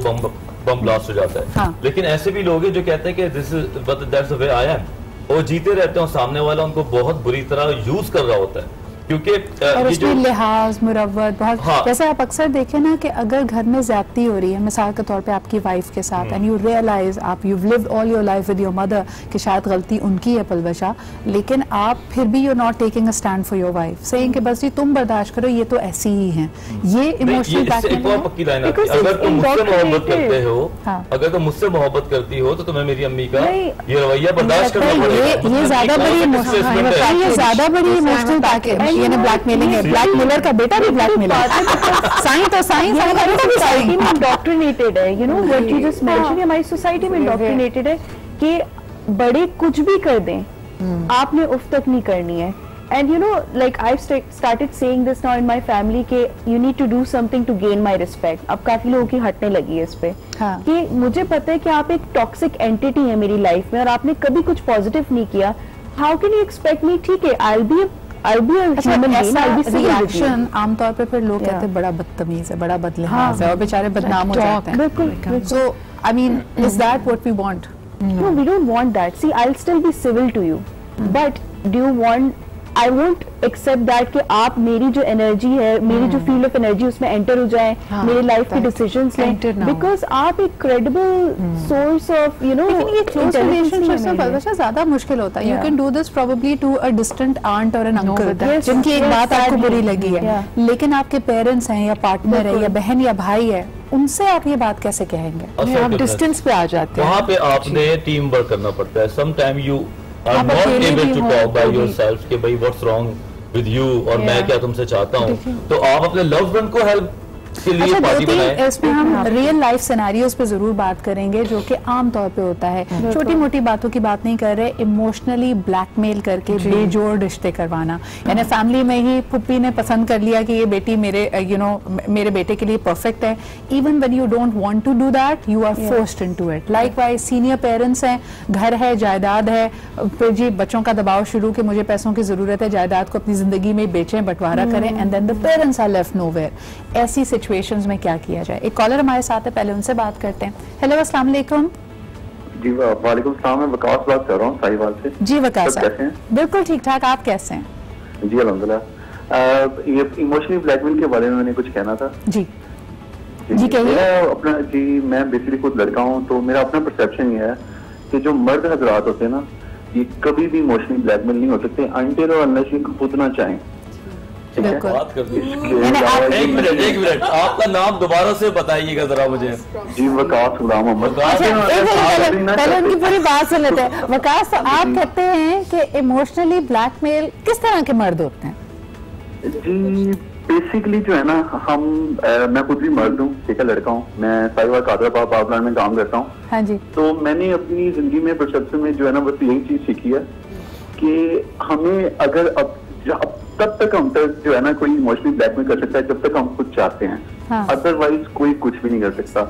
बम ब्लास्ट हो जाता है। हाँ। लेकिन ऐसे भी लोग हैं जो कहते हैं कि this is that's the way I am. वो जीते रहते हैं, सामने वाला उनको बहुत बुरी तरह यूज कर रहा होता है, क्योंकि और उसमें लिहाज मुरव्वत बहुत जैसे आप अक्सर देखें ना कि अगर घर में ज्यादती हो रही है मिसाल के तौर पे आपकी वाइफ के साथ एंड यू रियलाइज आप you lived all your life with your mother कि शायद गलती उनकी है पलवशा, लेकिन आप फिर भी you not taking a stand for your wife saying कि बस जी तुम बर्दाश्त करो, ये तो ऐसी ही हैं, ये इमोशनल अगर तुम मुझसे मोहब्बत करते हो, अगर तुम मुझसे मोहब्बत करती हो तो तुम्हें मेरी अम्मी का ये रवैया बर्दाश्त करना पड़ेगा। ये ज्यादा बड़ी इमोशनल पैकेज यानी ब्लैकमेलिंग है। ब्लैकमेलर का बेटा भी ब्लैकमेलर, साईं तो साईं का बेटा भी साईं। इंडोक्ट्रिनेटेड है, you know what you just mention, हमारी सोसाइटी में इंडोक्ट्रिनेटेड है कि बड़े कुछ भी कर दें आपने उफ तक नहीं करनी है। And you know, like I've started saying this now in my family कि you need to do something to gain my respect. अब काफी लोगों की हटने लगी है इस पे कि मुझे पता है कि आप एक टॉक्सिक एंटिटी है मेरी लाइफ में और आपने कभी कुछ पॉजिटिव नहीं किया। How can you expect me? ठीक है, I'll be a human being. I'll be reaction आमतौर पे फिर लोग कहते हैं बड़ा बदतमीज है, बड़ा बदलिहाज है और बेचारे बदनाम हो जाते हैं। बिल्कुल। So I mean, is that what we want? No, we don't want that. See, I'll still be civil to you, but do you want? I won't accept that कि आप मेरी जो एनर्जी है, मेरी जो फील्ड ऑफ एनर्जी उसमें enter हो जाए, मेरे लाइफ के डिसीजंस लें, बिकॉज आप एक credible source of you know. ये क्लोज रिलेशनशिप्स में पलवशा ज्यादा मुश्किल होता है। You can do this probably to a distant aunt और एन अंकल जिनकी एक बात आपको बुरी लगी है, लेकिन आपके पेरेंट्स हैं या पार्टनर है या बहन या भाई है, उनसे आप ये बात कैसे कहेंगे? आप डिस्टेंस पे आ जाते हैं। वहाँ पे आपने टीम वर्क करना पड़ता है। Sometime you are not able to talk by yourself कि भाई what's wrong with you और मैं क्या तुमसे चाहता हूँ, तो आप अपने loved one को हेल्प के लिए पार्टी बनाएं। इसमें हम रियल लाइफ सिनेरियोस पे जरूर बात करेंगे जो कि आम तौर पे होता है। छोटी मोटी बातों की बात नहीं कर रहे, इमोशनली ब्लैकमेल करके बेजोड़ रिश्ते करवाना। यानी फैमिली में ही पुप्पी ने पसंद कर लिया कि ये बेटी मेरे मेरे बेटे के लिए परफेक्ट है, even when you don't want to do that you are forced into it. Likewise senior parents हैं, घर है, जायदाद है, फिर जी बच्चों का दबाव शुरू कि मुझे पैसों की जरूरत है, जायदाद को अपनी जिंदगी में बेचें, बंटवारा करें, and then the parents are left nowhere. ऐसी सिचुएशंस में क्या किया जाए? एक कॉलर हमारे साथ है, पहले उनसे बात करते हैं। हेलो, अस्सलाम वालेकुम। जी वालेकुम सलाम, मैं वकास बात कर रहा हूँ साहिवाल से। जी वकास, कैसे हैं? बिल्कुल ठीक ठाक, आप कैसे हैं? जी अल्हम्दुलिल्लाह। ये इमोशनल ब्लैकमेल के बारे में मैंने कुछ कहना था। जी जी कहिए। अपना जी मैं बेसिकली खुद लड़का हूँ, तो मेरा अपना परसेप्शन ये है कि जो मर्द हजरात होते हैं ना, ये कभी भी इमोशनल ब्लैकमेल नहीं हो सकते अनटिल और अनलेस ये खुद ना चाहें। बात कर एक मिनट आपका नाम दोबारा से बताइएगा जरा मुझे। जी वकास गुलाम मोहम्मद। पहले उनकी पूरी बात सुन लेते हैं। वकास, तो आप कहते हैं कि इमोशनली ब्लैकमेल किस तरह के मर्द होते हैं? जी बेसिकली जो है ना, मैं खुद भी मर्द हूँ, ठीक है, लड़का हूँ, मैं साहिवाल कादराबाद पावरप्लांट में काम करता हूँ। हाँ जी। तो मैंने अपनी जिंदगी में परसेप्शन में जो है ना बस यही चीज सीखी है कि हमें अगर तब तक हम तक जो है ना कोई इमोशनली ब्लैकमेल कर सकता है जब तक हम कुछ चाहते हैं, अदरवाइज कोई कुछ भी नहीं कर सकता।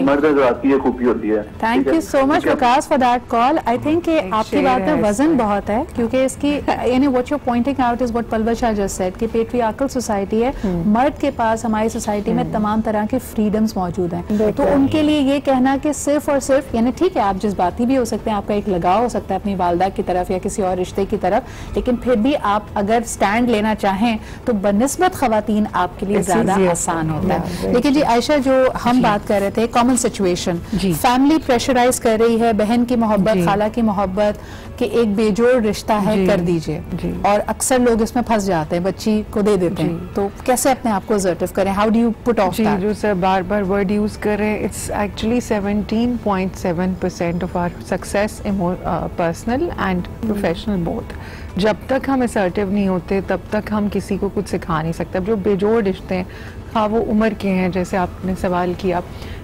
मर्द आती है, खूबी होती है। Thank you so much Vikas for that call. I think आपकी बात में वजन बहुत है, क्योंकि इसकी यानी what you pointing out is what Palwasha just said कि पेट्रियार्कल सोसाइटी है, मर्द के पास हमारी सोसाइटी में तमाम तरह के फ्रीडम्स मौजूद हैं, तो उनके लिए ये कहना कि सिर्फ और सिर्फ यानी ठीक है आप जज्बाती भी हो सकते हैं, आपका एक लगाव हो सकता है अपनी वालदा की तरफ या किसी और रिश्ते की तरफ, लेकिन फिर भी आप अगर स्टैंड लेना चाहें तो बनिस्बत खवातीन आपके लिए ज्यादा आसान होता है। लेकिन जी आयशा, जो हम बात कर रहे थे कॉमन सिचुएशन, फैमिली प्रेशराइज कर रही है, बहन की मोहब्बत, खाला की मोहब्बत कि एक बेजोड़ रिश्ता है, कर दीजिए, और अक्सर लोग इसमें फंस जाते हैं, बच्ची को दे देते हैं, तो कैसे अपने आप को असर्टिव करें? How do you put off that? जो सर बार बार वर्ड यूज कर रहे हैं, it's actually 17.7% of our success personal and professional both. जब तक हम असर्टिव नहीं होते तब तक हम किसी को कुछ सिखा नहीं सकते। जो बेजोड़ रिश्ते हैं, हाँ वो उम्र के हैं जैसे आपने सवाल किया,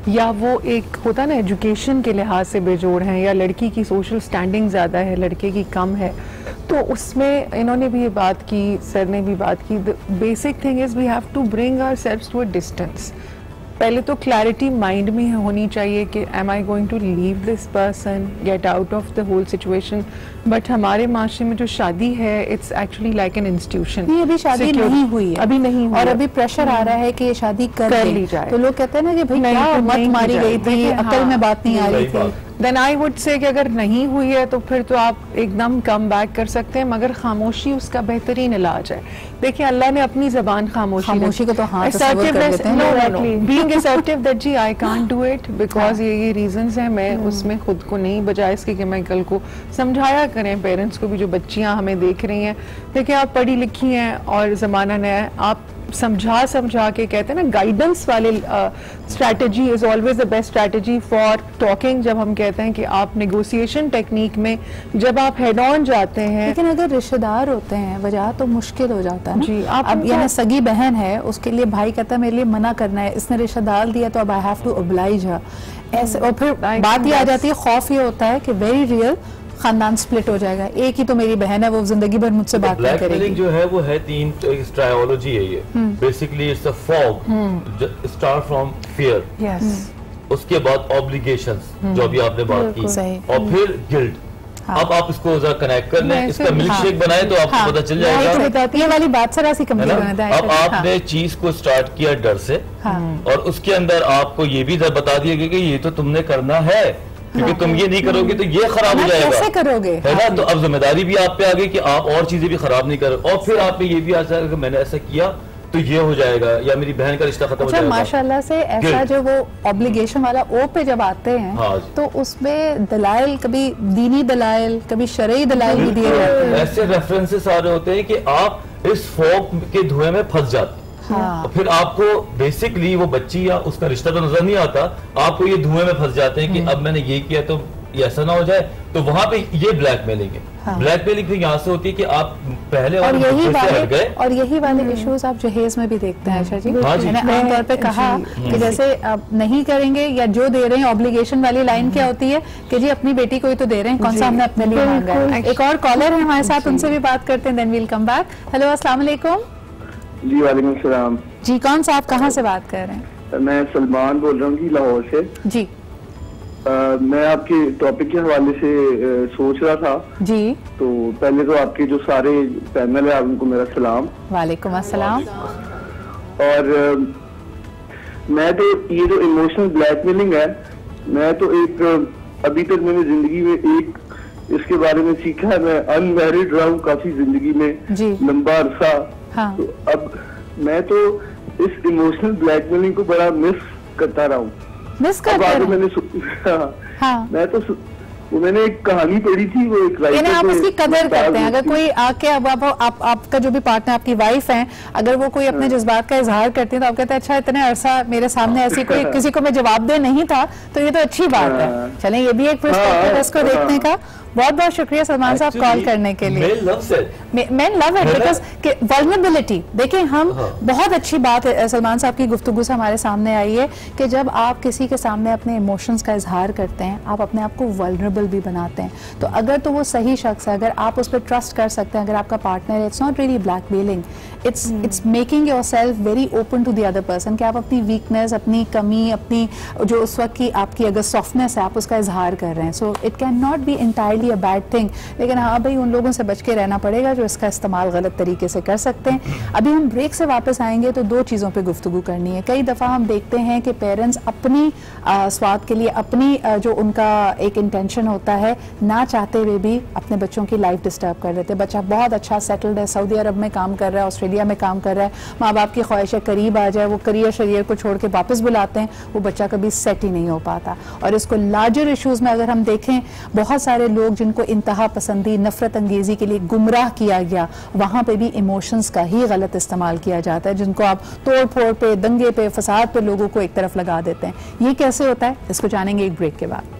या वो एक होता ना एजुकेशन के लिहाज से बेजोड़ हैं, या लड़की की सोशल स्टैंडिंग ज़्यादा है, लड़के की कम है, तो उसमें इन्होंने भी ये बात की, सर ने भी बात की, the basic thing is we have to bring ourselves to a distance. पहले तो क्लैरिटी माइंड में होनी चाहिए कि am I going to leave this person, get out of the whole situation. But हमारे माशरे में जो शादी है, it's actually like an institution. अभी शादी नहीं हुई है, अभी नहीं हुई, और अभी प्रेशर आ रहा है कि ये शादी कर ली जाए, तो लोग कहते हैं ना कि भाई क्या मत मारी गई थी, अकल में बात नहीं आ रही थी, देन आई वुड से कि अगर नहीं हुई है तो फिर तो आप एकदम कम बैक कर सकते हैं, मगर खामोशी उसका बेहतरीन इलाज है। देखिए अल्लाह ने अपनी जबान खामोशी को तो हाँ तस्वीर कर लेते हैं, बीइंग असर्टिव दैट जी I can't do it because ये रीजंस हैं, मैं उसमें खुद को नहीं बजाय इसके कि मैं कल को समझाया करें पेरेंट्स को भी जो बच्चियां हमें देख रही हैं। देखिए आप पढ़ी लिखी हैं और ज़माना नया है, आप समझा के कहते हैं ना, गाइडेंस वाले strategy is always the best strategy for talking. जब हम कहते हैं कि आप नेगोशिएशन टेक्निक में जब आप हेड ऑन जाते हैं, लेकिन अगर रिश्तेदार होते हैं वजह तो मुश्किल हो जाता है ना? जी, आप अब यानी सगी बहन है, उसके लिए भाई कहता है मेरे लिए मना करना है, इसने रिश्तेदार दिया तो अब आई हैव टू ओब्लाइज हर, ऐसे। और फिर बात ये आ जाती है, खौफ ये होता है कि वेरी रियल खानदान स्प्लिट हो जाएगा, एक ही तो मेरी बहन है, वो जिंदगी भर मुझसे बात नहीं करेगी। ब्लैकमेलिंग जो है वो है तीन ट्रायोलॉजी है ये। Basically it's a fog, start from fear, उसके बाद ऑब्लिगेशंस जो अभी आपने बात की, और फिर गिल्ट। अब आप इसको जरा कनेक्ट कर लें, इसका मिल्क शेक बनाए तो आपको पता चल जाएगा। ये वाली बात सरा सी कंप्लीट होना है। अब आपने चीज को स्टार्ट किया डर से, और उसके अंदर आपको ये भी बता दिया गया कि ये तो तुमने करना है, क्योंकि तुम ये नहीं करोगे तो ये खराब हो जाएगा, कैसे करोगे, है ना? तो अब जिम्मेदारी भी आप पे आ गई कि आप और चीजें भी खराब नहीं करो, और फिर आप पे ये भी आ जाएगा कि मैंने ऐसा किया तो ये हो जाएगा, या मेरी बहन का रिश्ता खत्म हो जाएगा। माशाल्लाह से ऐसा जो वो ऑब्लिगेशन वाला ओ पे जब आते हैं, तो उसमें दलाइल, कभी दीनी दलाइल, कभी शरई दलाइल भी दिए जाते हैं। ऐसे रेफरेंसेस आ रहे होते हैं कि आप इस फॉग के धुएं में फंस जाते हैं। फिर आपको बेसिकली वो बच्ची या उसका रिश्ता तो नजर नहीं आता, आपको ये धुएं में फंस जाते हैं कि अब मैंने ये किया तो ये ऐसा ना हो जाए, तो वहां पे ये ब्लैकमेलिंग है। ब्लैकमेलिंग फिर यहाँ से होती है कि आप पहले और यही वाले इश्यूज आप जहेज में भी देखते हैं आयशा जी। मैंने आमतौर पे कहा कि जैसे अब नहीं करेंगे या जो दे रहे हैं, ऑब्लिगेशन वाली लाइन क्या होती है कि जी अपनी बेटी को ही तो दे रहे हैं, कौन सा हमने अपने लिए मांगा है। एक और कॉलर है हमारे साथ, उनसे भी बात करते हैं, then we'll come back. Hello, अस्सलाम वालेकुम। जी वालेकुम सलाम जी, कौन सा, आप कहाँ से बात कर रहे हैं? मैं सलमान बोल रहा हूँ जी, लाहौर से जी। मैं आपके टॉपिक के हवाले से सोच रहा था जी। तो पहले तो आपके जो सारे पैनल है उनको मेरा सलाम। वालेकुम अस्सलाम। और मैं तो ये जो इमोशनल ब्लैकमेलिंग है, मैं तो एक अभी तक मैंने जिंदगी में एक इसके बारे में सीखा है। मैं अनमैरिड रहा हूँ काफी जिंदगी में, लंबा अरसा। तो अब मैं तो इस इमोशनल ब्लैकमेलिंग को बड़ा मिस करता रहा हूँ। मैं तो मैंने एक कहानी पढ़ी थी, वो एक राइटर, आप उसकी कदर करते हैं। अगर कोई आके अब आपका जो भी पार्टनर, आपकी वाइफ है, अगर वो कोई अपने जज्बात का इजहार करती है तो आप कहते हैं अच्छा इतने अरसा मेरे सामने ऐसी कोई किसी को मैं जवाब दे नहीं था, तो ये तो अच्छी बात है। चलें, ये भी एक पर्सपेक्टिव है इसको देखने का। बहुत बहुत शुक्रिया सलमान साहब कॉल करने के लिए। मैं लव इट बिकॉज वल्नरेबिलिटी। देखिए हम बहुत अच्छी बात है सलमान साहब की गुफ्तगू से हमारे सामने आई है कि जब आप किसी के सामने अपने इमोशंस का इजहार करते हैं, आप अपने आप को वल्नरेबल भी बनाते हैं। तो अगर तो वो सही शख्स है, अगर आप उस पर ट्रस्ट कर सकते हैं, अगर आपका पार्टनर है, it's not really blackmailing, it's making yourself very open to the other person, कि आप अपनी वीकनेस, अपनी कमी, अपनी जो उस वक्त की आपकी अगर सॉफ्टनेस है, आप उसका इजहार कर रहे हैं। So it can not be entirely a bad thing, लेकिन हाँ भाई उन लोगों से बच के रहना पड़ेगा जो इसका इस्तेमाल गलत तरीके से कर सकते हैं। अभी हम ब्रेक से वापस आएंगे तो दो चीज़ों पे गुफ्तगू करनी है। कई दफ़ा हम देखते हैं कि पेरेंट्स अपनी स्वाद के लिए, अपनी जो उनका एक इंटेंशन होता है, ना चाहते हुए भी अपने बच्चों की लाइफ डिस्टर्ब कर देते हैं। बच्चा बहुत अच्छा सेटल्ड है, सऊदी अरब में काम कर रहा है, ऑस्ट्रेलिया में काम कर रहा है, माँ बाप की ख्वाहिश है करीब आ जाए, वो करियर शरियर को छोड़ के वापस बुलाते हैं, वो बच्चा कभी सेट ही नहीं हो पाता। और इसको लार्जर इशूज़ में अगर हम देखें, बहुत सारे लोग जिनको इंतहा पसंदी, नफरत अंगेजी के लिए गुमराह किया गया, वहां पे भी इमोशंस का ही गलत इस्तेमाल किया जाता है, जिनको आप तोड़ फोड़ पे, दंगे पे, फसाद पे लोगों को एक तरफ लगा देते हैं। ये कैसे होता है, इसको जानेंगे एक ब्रेक के बाद।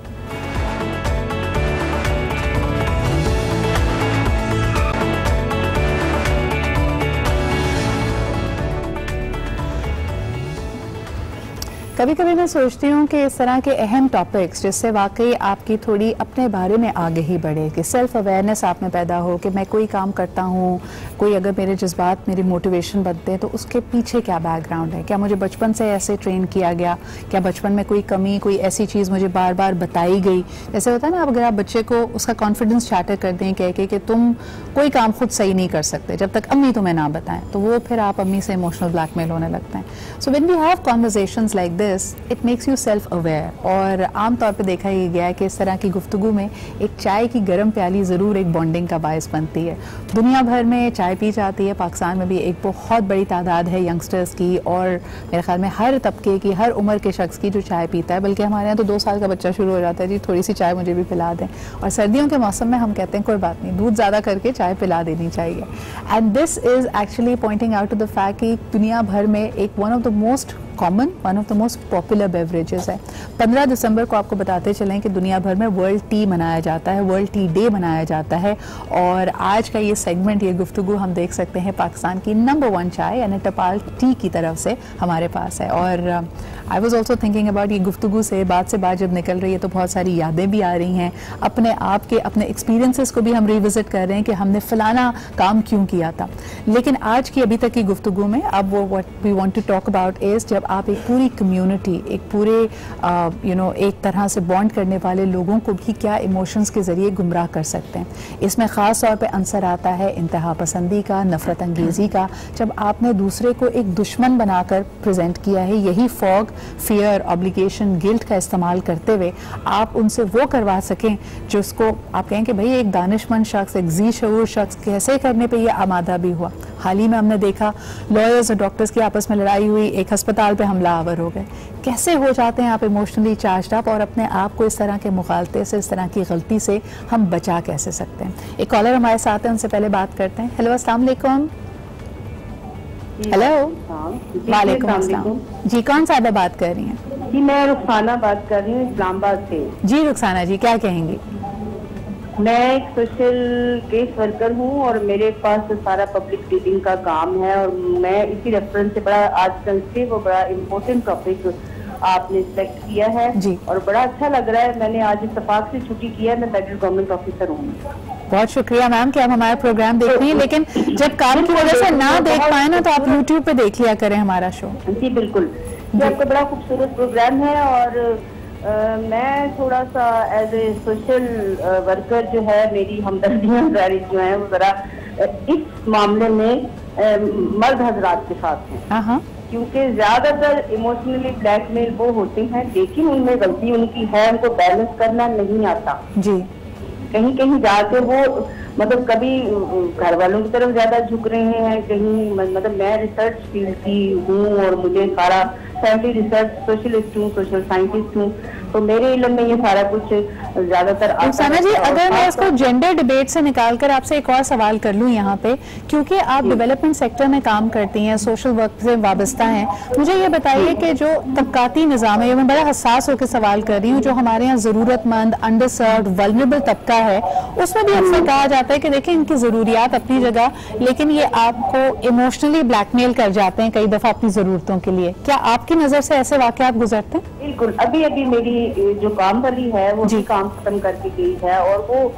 कभी कभी मैं सोचती हूँ कि इस तरह के अहम टॉपिक्स जिससे वाकई आपकी थोड़ी अपने बारे में आगे ही बढ़े, कि सेल्फ अवेयरनेस आप में पैदा हो कि मैं कोई काम करता हूँ, कोई अगर मेरे जज्बात मेरी मोटिवेशन बनते हैं तो उसके पीछे क्या बैकग्राउंड है, क्या मुझे बचपन से ऐसे ट्रेन किया गया, क्या बचपन में कोई कमी, कोई ऐसी चीज़ मुझे बार बार बताई गई। जैसे होता है ना, अगर आप बच्चे को उसका कॉन्फिडेंस चार्टर कर दें कह के कि तुम कोई काम खुद सही नहीं कर सकते जब तक अम्मी तुम्हें ना बताएं, तो वो फिर आप अम्मी से इमोशनल ब्लैकमेल होने लगते हैं। So when we have conversations like this, this it makes you self aware. और आम तौर पे देखा ही गया है कि इस तरह की गुफ्तगू में एक चाय की गर्म प्याली ज़रूर एक बॉन्डिंग का बायस बनती है। दुनिया भर में चाय पी जाती है, पाकिस्तान में भी एक बहुत बड़ी तादाद है यंगस्टर्स की, और मेरे ख्याल में हर तबके की, हर उम्र के शख्स की जो चाय पीता है। बल्कि हमारे यहाँ तो 2 साल का बच्चा शुरू हो जाता है, जी थोड़ी सी चाय मुझे भी पिला दें। और सर्दियों के मौसम में हम कहते हैं कोई बात नहीं, दूध ज़्यादा करके चाय पिला देनी चाहिए। And this is actually pointing out to the fact कि दुनिया भर में एक one of the most common, one of the most popular beverages है। 15 दिसंबर को आपको बताते चलें कि दुनिया भर में वर्ल्ड टी मनाया जाता है, वर्ल्ड टी डे मनाया जाता है। और आज का ये सेगमेंट, ये गुफ्तगू हम देख सकते हैं पाकिस्तान की नंबर 1 चाय यानी टपाल टी की तरफ से हमारे पास है। और I was also thinking about, ये गुफ्तगू से बात जब निकल रही है तो बहुत सारी यादें भी आ रही हैं, अपने आप के अपने एक्सपीरियंसेस को भी हम रिविजिट कर रहे हैं कि हमने फलाना काम क्यों किया था। लेकिन आज की अभी तक की गुफ्तगू में अब वो what we want to talk about is जब आप एक पूरी कम्युनिटी, एक पूरे एक तरह से बॉन्ड करने वाले लोगों को भी क्या इमोशंस के ज़रिए गुमराह कर सकते हैं। इसमें ख़ास तौर पे अंसर आता है इंतहा पसंदी का, नफ़रत अंगेज़ी का। जब आपने दूसरे को एक दुश्मन बनाकर प्रेजेंट किया है, यही फॉग, फियर, ऑब्लिगेशन, गिल्ट का इस्तेमाल करते हुए आप उनसे वो करवा सकें जिसको आप कहें कि भाई एक दानिशमंद शख्स, एक जी शऊर शख्स कैसे करने पे ये आमादा भी हुआ। हाल ही में हमने देखा लॉयर्स और डॉक्टर्स की आपस में लड़ाई हुई, एक अस्पताल पे हमलावर हो गए। कैसे हो जाते हैं आप इमोशनली चार्ज्ड अप, और अपने आप को इस तरह के मुखालते से, इस तरह की गलती से हम बचा कैसे सकते हैं। एक कॉलर हमारे साथ है, उनसे पहले बात करते हैं। हेलो, अस्सलाम वालेकुम। हेलो, वालेकुम अस्सलाम। जी, कौन साहबा बात कर रही हैं? जी मैं रुखसाना बात कर रही हूँ इस्लामाबाद से। जी रुखसाना जी, क्या कहेंगी? मैं एक सोशल केस वर्कर हूँ और मेरे पास सारा पब्लिक डीलिंग का काम है, और मैं इसी रेफरेंस से बड़ा आजकल से वो बड़ा इम्पोर्टेंट टॉपिक आपने सिलेक्ट किया है जी, और बड़ा अच्छा लग रहा है। मैंने आज इत्तेफाक से छुट्टी किया है, मैं फेडरल गवर्नमेंट ऑफिसर हूँ। बहुत शुक्रिया मैम कि आप हमारा प्रोग्राम देख रही हैं, लेकिन जब काम की वजह से ना देख पाए ना तो आप YouTube पे देख लिया करें हमारा शो। जी बिल्कुल, ये आपका बड़ा खूबसूरत प्रोग्राम है, और मैं थोड़ा सा एज ए सोशल वर्कर जो है, मेरी हमदर्दियाँ जो है वो जरा इस मामले में मर्द हजरात के साथ हैं, क्योंकि ज्यादातर इमोशनली ब्लैकमेल वो होते हैं, लेकिन उनमें गलती उनकी है, उनको बैलेंस करना नहीं आता जी। कहीं कहीं जाके वो मतलब कभी घर वालों की तरफ ज्यादा झुक रहे हैं, कहीं मतलब मैं रिसर्च फील्ड की हूँ और मुझे सारा फैमिली रिसर्च स्पेशलिस्ट हूँ, सोशल साइंटिस्ट हूँ, तो मेरे इल्म में ये सारा कुछ ज्यादातर रुखसाना जी, अगर मैं इसको जेंडर डिबेट से निकालकर आपसे एक और सवाल कर लूँ यहाँ पे, क्योंकि आप डेवलपमेंट सेक्टर में काम करती हैं, सोशल वर्क से वाबस्ता हैं, मुझे ये बताइए कि जो तबकाती निज़ाम है, ये मैं बड़ा हसास होकर सवाल कर रही हूँ, जो हमारे यहाँ ज़रूरतमंद, अंडरसर्व्ड, वल्नरेबल तबका है, उसमें भी अक्सर कहा जाता है कि देखिए इनकी ज़रूरियात अपनी जगह, लेकिन ये आपको इमोशनली ब्लैकमेल कर जाते हैं कई दफ़ा अपनी ज़रूरतों के लिए। क्या आपकी नज़र से ऐसे वाक़यात गुजरते हैं? बिल्कुल, अभी अभी मेरी जो काम वाली है वो भी काम खत्म करके गई है, और वो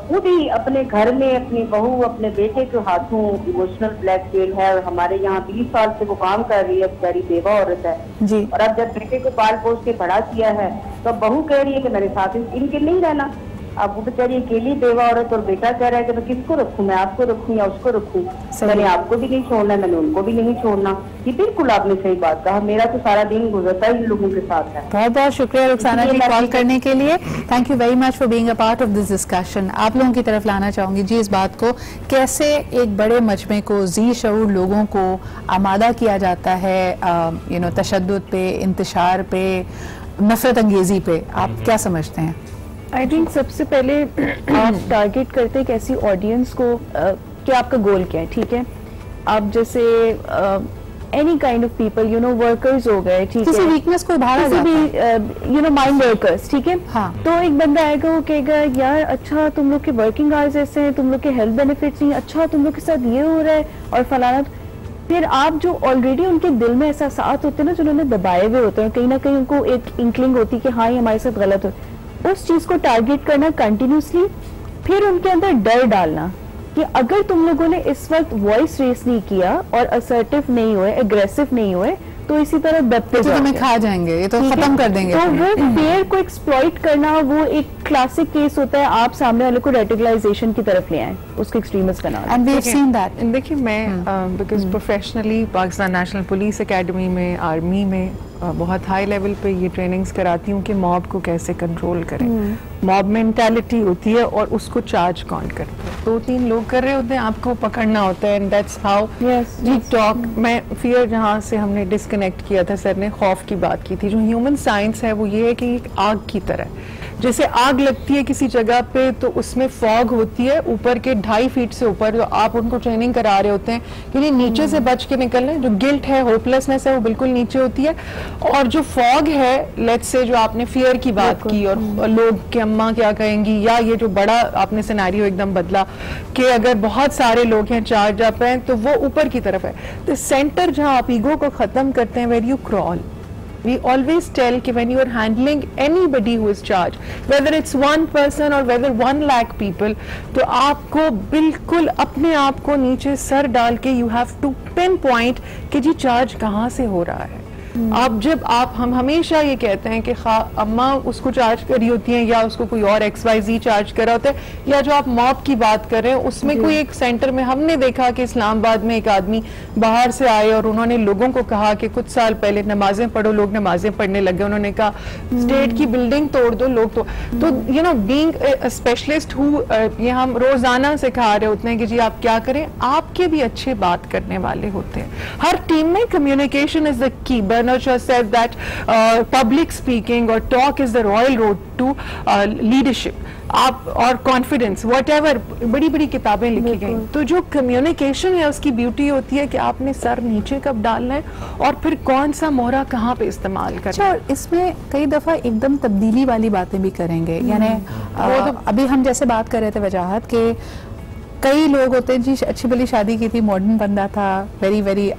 खुद ही अपने घर में अपनी बहू, अपने बेटे के हाथों इमोशनल ब्लैकमेल है। और हमारे यहाँ 20 साल से वो काम कर रही है, बेचारी बेवा औरत है जी। और अब जब बेटे को पाल पोस के बड़ा किया है तो बहू कह रही है कि मेरे साथ इनके नहीं रहना। अब वो बेचारी अकेली बेवा औरत, और बेटा कह रहा है कि मैं किसको रखूं, मैं आपको रखूं या उसको रखूं, मैंने आपको भी नहीं छोड़ना, मैंने उनको भी नहीं छोड़ना। ये बिल्कुल आपने सही बात कहा, मेरा तो सारा दिन गुजरता ही लोगों के साथ है। बहुत बहुत शुक्रिया रुखसाना जी कॉल करने के लिए, thank you very much for being a part of this discussion. आप लोगों की तरफ लाना चाहूंगी जी इस बात को, कैसे एक बड़े मजमे को, जी शऊर लोगों को आमादा किया जाता है तशद्दुद पे, इंतशार पे, नफरत अंगेजी पे, आप क्या समझते हैं? आई थिंक सबसे पहले आप टारगेट करते हैं कैसी ऑडियंस को, कि आपका गोल क्या है, ठीक है। आप जैसे any kind of people workers हो गए, ठीक है, किसी वीकनेस को उभारा जाता है, माइंड वर्कर्स, ठीक है। हाँ। तो एक बंदा आएगा, वो कहेगा यार अच्छा तुम लोग के वर्किंग आवर्स ऐसे हैं, तुम लोग के हेल्थ बेनिफिट्स नहीं, अच्छा तुम लोग के साथ ये हो रहा है और फलाना। फिर आप जो ऑलरेडी उनके दिल में एहसास होते हैं ना, जो उन्होंने दबाए हुए होते हैं, कहीं ना कहीं उनको एक इंक्लिंग होती है कि हाँ ये हमारे साथ गलत हो, उस चीज को टारगेट करना कंटिन्यूसली, फिर उनके अंदर डर डालना कि अगर तुम लोगों ने इस वक्त वॉइस रेस नहीं किया और असर्टिव नहीं हुए, एग्रेसिव नहीं हुए, तो इसी तरह दबते तुम्हें खा जाएंगे, ये तो खत्म कर देंगे। तो वो फेयर को एक्सप्लॉइट करना, वो एक क्लासिक केस होता है, आप सामने वाले को रेडिकलाइजेशन की तरफ ले आए, उसको एक्सट्रीमिस्ट बना दें। And we have seen that. देखिए मैं because professionally Pakistan national police academy में, आर्मी में बहुत हाई लेवल पे ये ट्रेनिंग्स कराती हूँ कि मॉब को कैसे कंट्रोल करें। मॉब मेंटालिटी होती है और उसको चार्ज कौन करता है, 2-3 लोग कर रहे होते हैं, आपको पकड़ना होता है, and that's how we talk. मैं फियर जहाँ से हमने डिस्कनेक्ट किया था, सर ने खौफ की बात की थी। जो ह्यूमन साइंस है वो ये है कि एक आग की तरह, जैसे आग लगती है किसी जगह पे तो उसमें फॉग होती है ऊपर के 2.5 फीट से ऊपर, जो आप उनको ट्रेनिंग करा रहे होते हैं कि नहीं नीचे से बच के निकलना है। जो गिल्ट है, होपलेसनेस है, वो बिल्कुल नीचे होती है। और जो फॉग है, लेट्स से जो आपने फियर की बात की और लोग कि अम्मा क्या कहेंगी, या ये जो बड़ा आपने सिनेरियो एकदम बदला कि अगर बहुत सारे लोग हैं चार्ज अप हैं तो वो ऊपर की तरफ है। तो सेंटर जहां आप ईगो को खत्म करते हैं, where you crawl. We always tell कि when you are handling anybody who is charged, whether it's one person or whether 1 lakh people, तो आपको बिल्कुल अपने आप को नीचे सर डाल के you have to pinpoint कि जी चार्ज कहाँ से हो रहा है। आप जब हम हमेशा ये कहते हैं कि अम्मा उसको चार्ज करी होती हैं या उसको कोई और XYZ चार्ज करा होता है, या जो आप मॉब की बात कर रहे हैं उसमें कोई एक सेंटर में हमने देखा कि इस्लामाबाद में एक आदमी बाहर से आए और उन्होंने लोगों को कहा कि कुछ साल पहले नमाजें पढ़ो, लोग नमाजें पढ़ने लगे। उन्होंने कहा स्टेट की बिल्डिंग तोड़ दो, लोग तो you know being a specialist who ये हम रोजाना सिखा रहे होते हैं कि जी आप क्या करें। आपके भी अच्छे बात करने वाले होते हैं हर टीम में, communication is the key. Bernard said that public speaking or talk is the royal road to leadership. आप और कॉन्फिडेंस whatever बड़ी बड़ी किताबें लिखी गई। तो जो कम्युनिकेशन है उसकी ब्यूटी होती है कि आपने सर नीचे कब डालना है और फिर कौन सा मोहरा कहाँ पे इस्तेमाल करना है। इसमें कई दफा एकदम तब्दीली वाली बातें भी करेंगे, यानी अभी हम जैसे बात कर रहे थे वजाहत के, कई लोग होते हैं जी अच्छी भली शादी की थी, मॉडर्न बंदा था, very very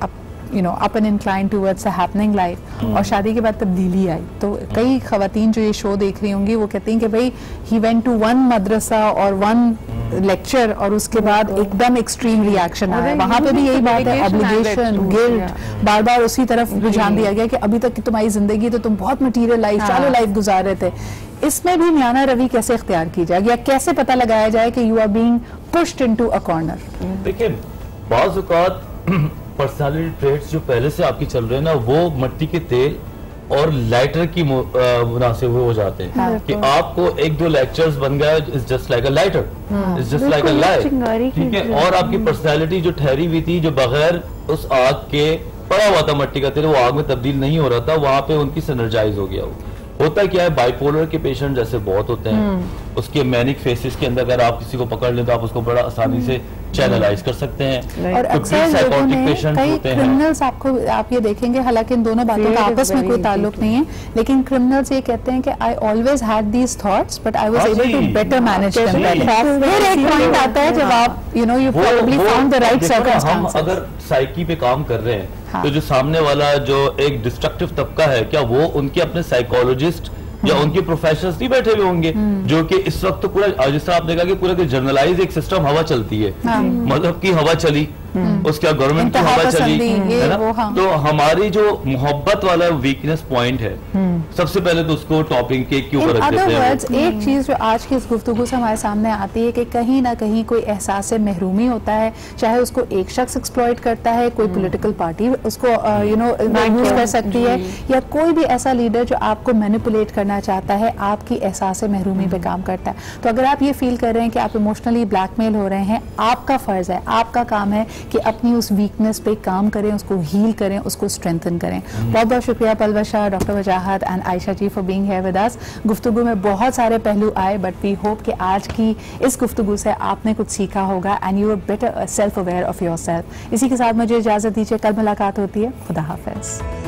up and inclined towards a happening life, और शादी के बाद तब्दीली आई। तो कई खवातीन जो ये शो देख रही होंगी वो कहती हैं कि भाई he went to one मदरसा और one लेक्चर और उसके बाद एकदम एक्सट्रीम रिएक्शन आया। वहाँ पे भी यही बात है, ऑब्लिगेशन, गिल्ट, बार बार उसी तरफ रुझान दिया गया कि अभी तक की तुम्हारी जिंदगी तो तुम बहुत मटीरियल लाइफ, चालो लाइफ गुजार रहे थे। इसमें भी म्याना रवि कैसे इख्तियार की जाए या कैसे पता लगाया जाए कि you are being pushed into a corner? देखिए बाज़ औक़ात पर्सनालिटी ट्रेट्स जो पहले से आपकी चल रहे हैं ना, वो मिट्टी के तेल और लाइटर की मुनासिब हो जाते हैं कि आपको 1-2 लेक्चर्स बन गया, is just like a lighter, is just like a light, ठीक है। और आपकी पर्सनालिटी जो ठहरी हुई थी, जो बगैर उस आग के पड़ा हुआ था मट्टी का तेल, वो आग में तब्दील नहीं हो रहा था, वहां पे उनकी सिनर्जाइज हो गया। होता क्या है, बाइपोलर के पेशेंट जैसे बहुत होते हैं, उसके मैनिक फेसेस के अंदर अगर आप किसी को पकड़ लें तो आप उसको बड़ा आसानी से चैनलाइज कर सकते हैं। और अक्सर लोगों ने कई क्रिमिनल्स आप ये देखेंगे, हालांकि इन दोनों बातों का आपस में कोई ताल्लुक नहीं है, लेकिन क्रिमिनल्स ये कहते हैं कि I always had these thoughts but I was able to better manage them. फिर एक पॉइंट आता है जब आप you probably found the right circumstances. हम अगर साइकी पे काम कर रहे हैं तो जो सामने वाला जो एक डिस्ट्रक्टिव तबका है, क्या वो उनके अपने साइकोलॉजिस्ट या उनके प्रोफेशनल्स नहीं बैठे हुए होंगे जो कि इस वक्त तो पूरा, जिस तरह आप देखा कि पूरा जर्नलाइज एक सिस्टम हवा चलती है, मतलब कि हवा चली, उसके बाद गवर्नमेंट की हवा चली, है ना। तो हमारी जो मोहब्बत वाला वीकनेस पॉइंट है, सबसे पहले तो उसको टॉपिंग के ऊपर रख देते हैं। एक चीज जो आज की इस गुफ्तगू से हमारे सामने आती है कि कहीं ना कहीं कोई एहसास से महरूमी होता है, चाहे उसको एक शख्स एक्सप्लॉइट करता है, कोई पॉलिटिकल पार्टी उसको यूज कर सकती है, या कोई भी ऐसा लीडर जो आपको मैनिपुलेट करना चाहता है, आपकी एहसास से महरूमी पे काम करता है। तो अगर आप ये फील कर रहे हैं कि आप इमोशनली ब्लैकमेल हो रहे हैं, आपका फर्ज है, आपका काम है कि अपनी उस वीकनेस पे काम करें, उसको हील करें, उसको स्ट्रेंथन करें। बहुत बहुत शुक्रिया Palwash Shah, doctor Wajahat and Ayesha ji for being here with us. गुफ्तगू में बहुत सारे पहलू आए, बट वी होप कि आज की इस गुफ्तगू से आपने कुछ सीखा होगा and you are better self aware of yourself. इसी के साथ मुझे इजाजत दीजिए, कल मुलाकात होती है। खुदा हाफिज।